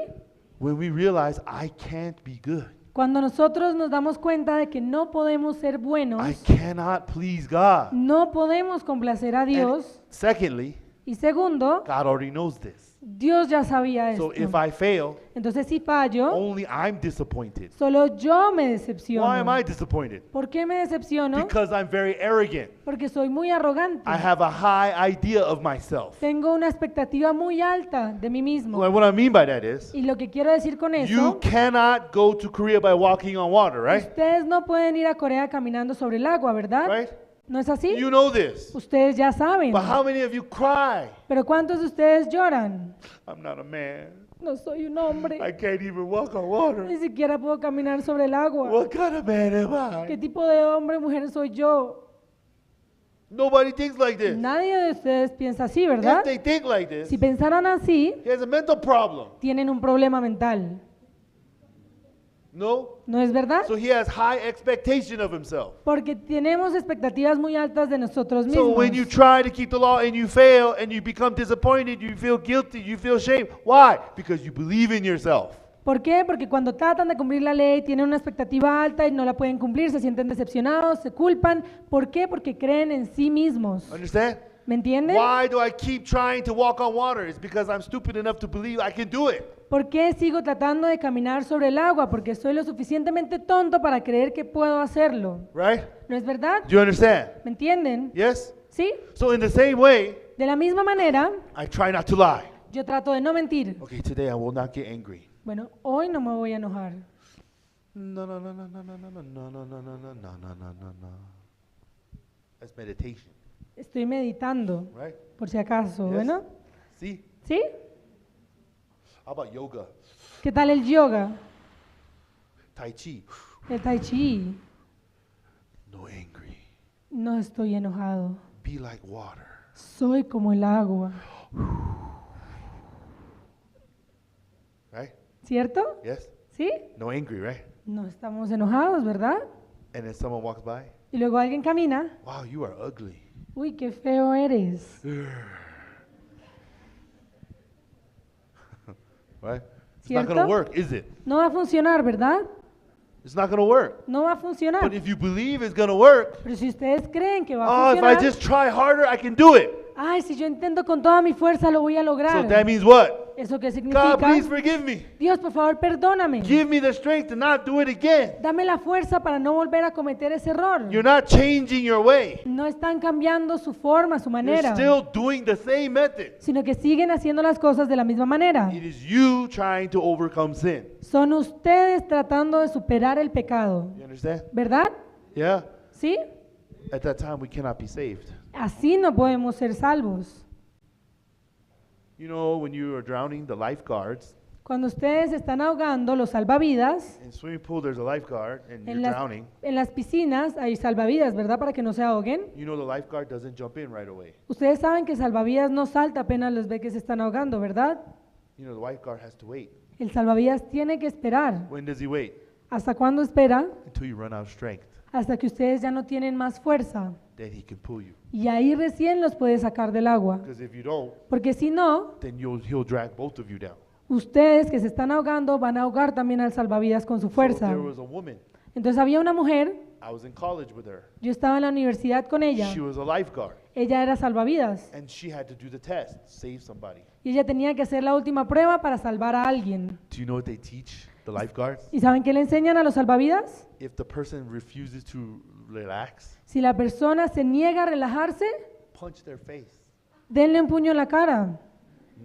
When we realize I can't be good, Cuando nosotros nos damos cuenta de que no podemos ser buenos, I cannot please God. no podemos complacer a And Dios. secondly, Y segundo, God already knows this. Dios ya sabía So esto. if I fail, Entonces si fallo, only I'm disappointed. solo yo me Why am decepciono. I disappointed? ¿Por qué me decepciono? Because I'm very arrogant. Porque soy muy arrogante. I have a high idea of myself. Tengo una expectativa muy alta de mí mismo. Well, what I mean by that is, Y lo que quiero decir con you eso, cannot go to Korea by walking on water, right? ustedes no pueden ir a Corea caminando sobre el agua, ¿verdad? Right? ¿No es así? You know this. Ustedes ya saben. But how many of you cry? Pero ¿cuántos de ustedes lloran? I'm not a man. No soy un hombre. I can't even walk on water. Ni siquiera puedo caminar sobre el agua. What kind of man am ¿Qué I? tipo de hombre o mujer soy yo? Nobody thinks like this. Nadie de ustedes piensa así, If ¿verdad? they think like this, Si pensaran así, he has a mental problem. tienen un problema mental. No? ¿No es verdad? So he has high expectation of himself. Porque tenemos expectativas muy altas de nosotros So mismos. when you try to keep the law and you fail and you become disappointed, you feel guilty, you feel shame. Why? Because you believe in yourself. ¿Por qué? Porque cuando tratan de cumplir la ley tienen una expectativa alta y no la pueden cumplir, se sienten decepcionados, se culpan. ¿Por qué? Porque creen en sí mismos. Understand? ¿Me entienden? Why do I keep trying to walk on water? It's because I'm stupid enough to believe I can do it. ¿Por qué sigo tratando de caminar sobre el agua? Porque soy lo suficientemente tonto para creer que puedo hacerlo. Right? ¿No es verdad? Do you understand? ¿Me entienden? Yes? ¿Sí? So in the same way, De la misma manera, I try not to lie. yo trato de no mentir. Okay, today I will not get angry. Bueno, hoy no me voy a enojar. No, no, no, no, no, no, no, no, no, no, no, no, no, no, no, no, no. That's meditation, Estoy meditando, right? por si acaso. Yes. Bueno, See? ¿sí? How about yoga? ¿Qué tal el yoga? Tai Chi? El tai chi. No angry. No estoy enojado. Be like water. Soy como el agua. Right? ¿Cierto? Yes? ¿Sí? No angry, right? No estamos enojados, ¿verdad? And then someone walks by. Y luego alguien camina. Wow, you are ugly. Uy, qué feo eres. Right? It's not going to ¿Cierto? work, is it? No va a funcionar, ¿verdad? It's not going to work. No va a funcionar. But if you believe it's going to work, Pero si ustedes creen que va oh, a if I funcionar, just try harder, I can do it. ay, si yo intento con toda mi fuerza, lo voy a So lograr. that means what? ¿Eso qué God, significa? please forgive me. Dios, por favor, perdóname. Give me the strength to not do it again. Dame la fuerza para no volver a cometer ese error. You're not changing your way. No están cambiando su forma, su You're manera, still doing the same method. sino que siguen haciendo las cosas de la misma manera. It is you trying to overcome sin. Son ustedes tratando de superar el pecado, You understand? ¿verdad? Yeah. ¿Sí? At that time, we cannot be saved. Así no podemos ser salvos. You know, when you are drowning, the lifeguards, Cuando ustedes están ahogando, los salvavidas, in swimming pool, there's a lifeguard, and you're en las, drowning. en las piscinas hay salvavidas, ¿verdad? Para que no se ahoguen. You know, the lifeguard doesn't jump in right away. Ustedes saben que el salvavidas no salta apenas los ve que se están ahogando, ¿verdad? You know, the lifeguard has to wait. El salvavidas tiene que esperar. When does he wait? ¿Hasta cuándo espera? Until you run out of strength. Hasta que ustedes ya no tienen más fuerza. Then he can pull you. Y ahí recién los puede sacar del agua. Because if you don't, Porque si no, then he'll drag both of you down. ustedes que se están ahogando van a ahogar también al salvavidas con su So fuerza. there was a woman. Entonces había una mujer, I was in college with her. yo estaba en la universidad con ella, She was a lifeguard, ella era salvavidas and she had to do the test, save somebody. y ella tenía que hacer la última prueba para salvar a alguien. Do you know what they teach the lifeguards? ¿Y saben qué le enseñan a los salvavidas? If the person refuses to relax, Si la persona se niega a relajarse, punch their face, denle un puño en la cara,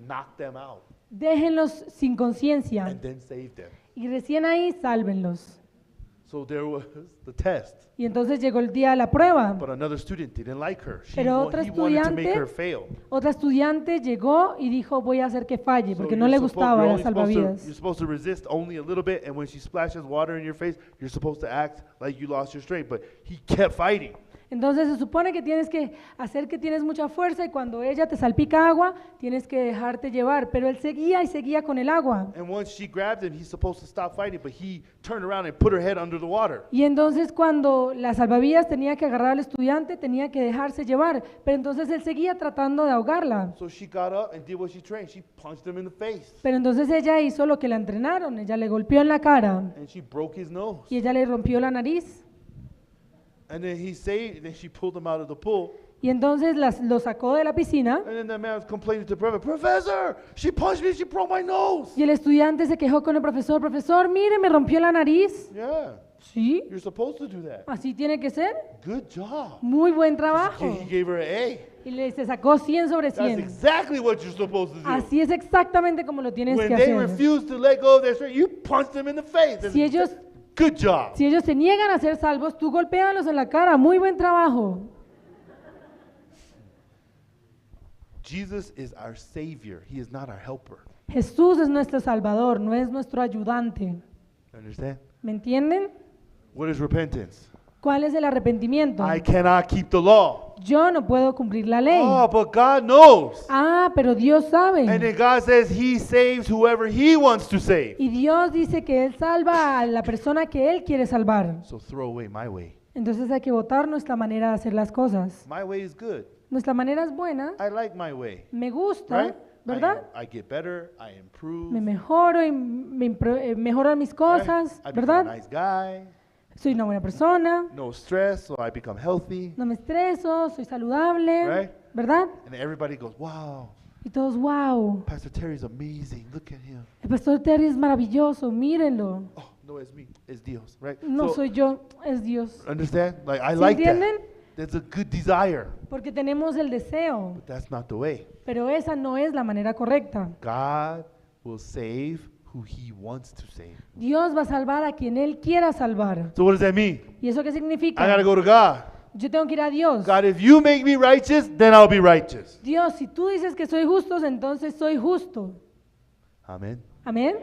knock them out, déjenlos sin conciencia and then save them. y recién ahí sálvenlos. So there was the test. Y entonces llegó el día de la prueba. But another student didn't like her. Pero otra He wanted to make estudiante- her fail. Otra estudiante llegó y dijo, voy a hacer que falle, So porque no you're le supposed- gustaba you're las only supposed to- salvavidas. You're supposed to resist only a little bit, and when she splashes water in your face, you're supposed to act like you lost your strength. But he kept fighting. Entonces se supone que tienes que hacer que tienes mucha fuerza y cuando ella te salpica agua, tienes que dejarte llevar. Pero él seguía y seguía con el agua. And once she grabbed him, he's supposed to stop fighting, but he turned around and put her head under the water. Y entonces cuando la salvavidas tenía que agarrar al estudiante, tenía que dejarse llevar. Pero entonces él seguía tratando de ahogarla. So she got up and did what she trained. She punched him in the face, Pero entonces ella hizo lo que la entrenaron. Ella le golpeó en la cara and she broke his nose. y ella le rompió la nariz. And then then she pulled him out of the pool. Y entonces lo sacó de la piscina. And then that man was complaining to the professor, she punched me, she broke my nose. Y el estudiante se quejó con el profesor, profesor, mire, me rompió la nariz. Yeah, Sí, you're supposed to do that. así tiene que ser. Good job. Muy buen trabajo. He gave her an A. Y le se sacó 100 sobre That's 100. exactly what you're supposed to do. Así es exactamente como lo tienes When que they hacer. refuse to let go of their strength, you punch them in the face. That's Si ellos, good job. si ellos se niegan a ser salvos, tú golpéalos en la cara. Muy buen trabajo. Jesus is our Savior. He is not our helper. Jesús es nuestro Salvador, no es nuestro ayudante. Understand? ¿Me entienden? What is repentance? ¿Cuál es el arrepentimiento? I cannot keep the law. Yo no puedo cumplir la ley. Oh, but God knows. Ah, pero Dios sabe. And then God says He saves whoever He wants to save. Y Dios dice que Él salva a la persona que Él quiere salvar. So throw away my way. Entonces hay que votar nuestra manera de hacer las cosas. My way is good. Nuestra manera es buena, I like my way. me gusta, Right? ¿verdad? I get better, I improve, Me mejoro y mejoran mis right? cosas, I become a ¿verdad? nice guy, Soy una buena persona, no stress, so I become healthy, no me estreso, soy saludable, Right. ¿verdad? and everybody goes, wow, Y todos, wow, Pastor Terry's amazing, look at him. el pastor Terry es maravilloso, mírenlo. Oh, no, it's me, it's Dios, right? No So, soy yo, es Dios. understand? Like, I ¿Sí like entienden? that. That's a good desire, Porque tenemos el deseo, but that's not the way. pero esa no es la manera correcta. God will save who he wants to save. Dios va a salvar a quien Él quiera salvar. So what does that mean? ¿Y eso qué I significa? gotta go to God. Yo tengo que ir a Dios. God, if you make me righteous, then I'll be righteous. Dios, si tú dices que soy justo, entonces soy justo. Amen. Amén.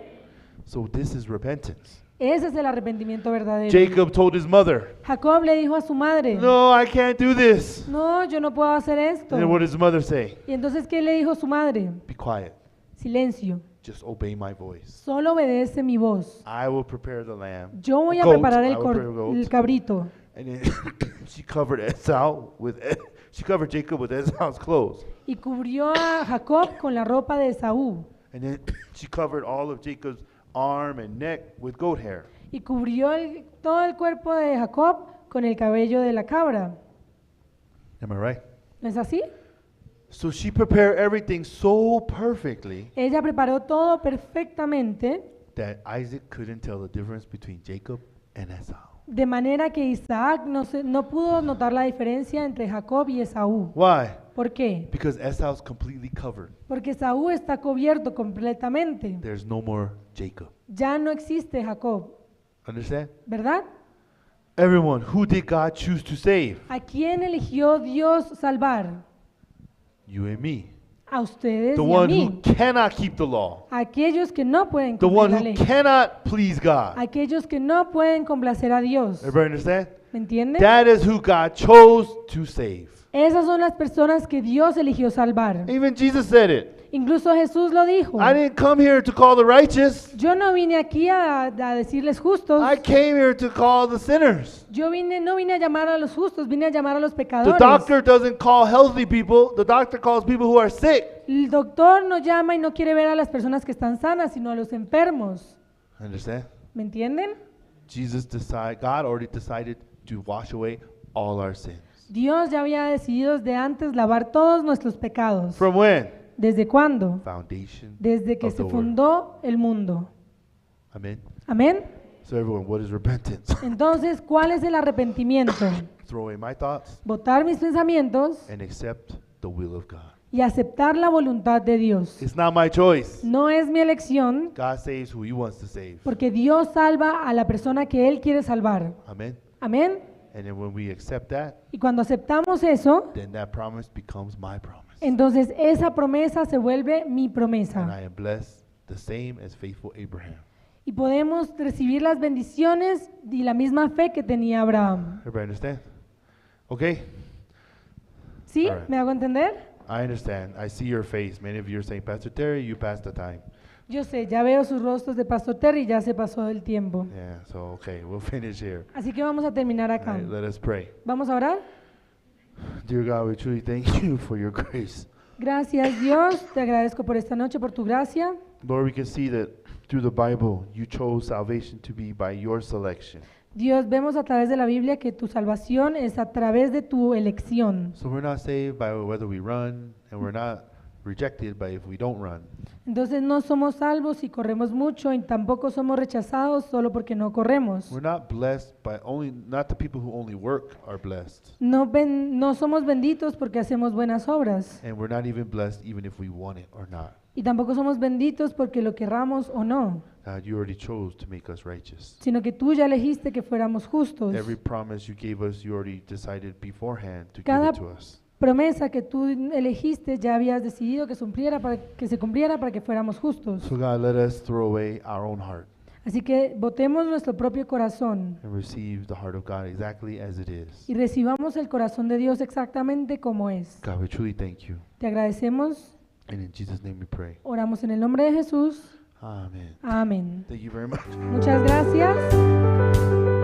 So this is repentance. Ese es el arrepentimiento verdadero. Jacob told his mother, Jacob le dijo a su madre, no, I can't do this. no, yo no puedo hacer esto. And then what does his mother say? Y entonces, ¿qué le dijo su madre? Be quiet. Silencio. Just obey my voice. Solo obedece mi voz. I will prepare the lamb. Yo voy a Goat. preparar I el, will prepare a goat. el cabrito. And then she covered Esau with she covered Jacob with Esau's clothes. Y cubrió a Jacob con la ropa de Esaú. And then she covered all of Jacob's arm and neck with goat hair. Y cubrió todo el cuerpo de Jacob con el cabello de la cabra. Am I right? ¿No es así? So she prepared everything so perfectly Ella preparó todo perfectamente, that Isaac couldn't tell the difference between Jacob and Esau. de manera que Isaac no pudo notar la diferencia entre Jacob y Esaú. Why? ¿Por qué? Because Esau's completely covered. Porque Esaú está cubierto completamente. There's no more Jacob. Ya no existe Jacob, Understand? ¿verdad? Everyone, who did God choose to save? ¿A quién eligió Dios salvar? You and me. A ustedes The y a one who mí. cannot keep the law. A aquellos que no pueden The cumplir one la who ley. cannot please God. Aquellos que no pueden complacer a Dios. Everybody understand? ¿Me entienden? That is who God chose to save. Esas son las personas que Dios eligió salvar. Even Jesus said it. Incluso Jesús lo dijo. I didn't come here to call the righteous. Yo no vine aquí a decirles justos. I came here to call the sinners. Yo no vine a llamar a los justos, vine a llamar a los The pecadores. doctor doesn't call healthy people. The doctor calls people who are sick. El doctor no llama y no quiere ver a las personas que están sanas, sino a los enfermos. Understand? ¿Me entienden? God already decided to wash away all our sins. Dios ya había decidido desde antes lavar todos nuestros pecados. From when? ¿Desde cuándo? Foundation Desde que of se the world. fundó el mundo. Amen. Amén. So everyone, what is repentance? Entonces, ¿cuál es el arrepentimiento? Throw away my thoughts Botar mis pensamientos and accept the will of God. y aceptar la voluntad de Dios. It's not my choice. No es mi elección, God saves who he wants to save. porque Dios salva a la persona que Él quiere salvar. Amen. Amén. And then when we accept that, Y cuando aceptamos eso, then that promise becomes my promise. entonces esa promesa se vuelve mi And promesa. I am blessed the same as faithful Abraham. Y podemos recibir las bendiciones y la misma fe que tenía Abraham. Everybody understand? Okay? ¿Sí? All right. ¿Me hago entender? I understand. I see your face. Many of you are saying, Pastor Terry, you passed the time. Yo sé, ya veo sus rostros de Pastor Terry, ya se pasó el tiempo. Yeah, so okay, we'll finish here. Así que vamos a terminar All acá. right, let us pray. ¿Vamos a orar? Dear God, we truly thank you for your grace. Gracias Dios, te agradezco por esta noche, por tu gracia. Lord, we can see that through the Bible, you chose salvation to be by your selection. Dios, vemos a través de la Biblia que tu salvación es a través de tu elección. So we're not saved by whether we run, and we're not rejected by if we don't run. Entonces no somos salvos si corremos mucho y tampoco somos rechazados solo porque no corremos. We're not blessed by only, not the people who only work are blessed. No somos benditos porque hacemos buenas obras. And we're not even blessed even if we want it or not. Y tampoco somos benditos porque lo querramos o no, God, you already chose to make us righteous. sino que tú ya elegiste que fuéramos justos. Every promise you gave us, you already decided beforehand to give Cada it to us. promesa que tú elegiste ya habías decidido que se cumpliera para que fuéramos justos. So God, let us throw away our own heart Así que botemos nuestro propio corazón and receive the heart of God exactly as it is. y recibamos el corazón de Dios exactamente como es. God, we truly thank you. Te agradecemos, And in Jesus' name we pray. oramos en el nombre de Jesús. Amen. Amén. Thank you very much. Muchas gracias.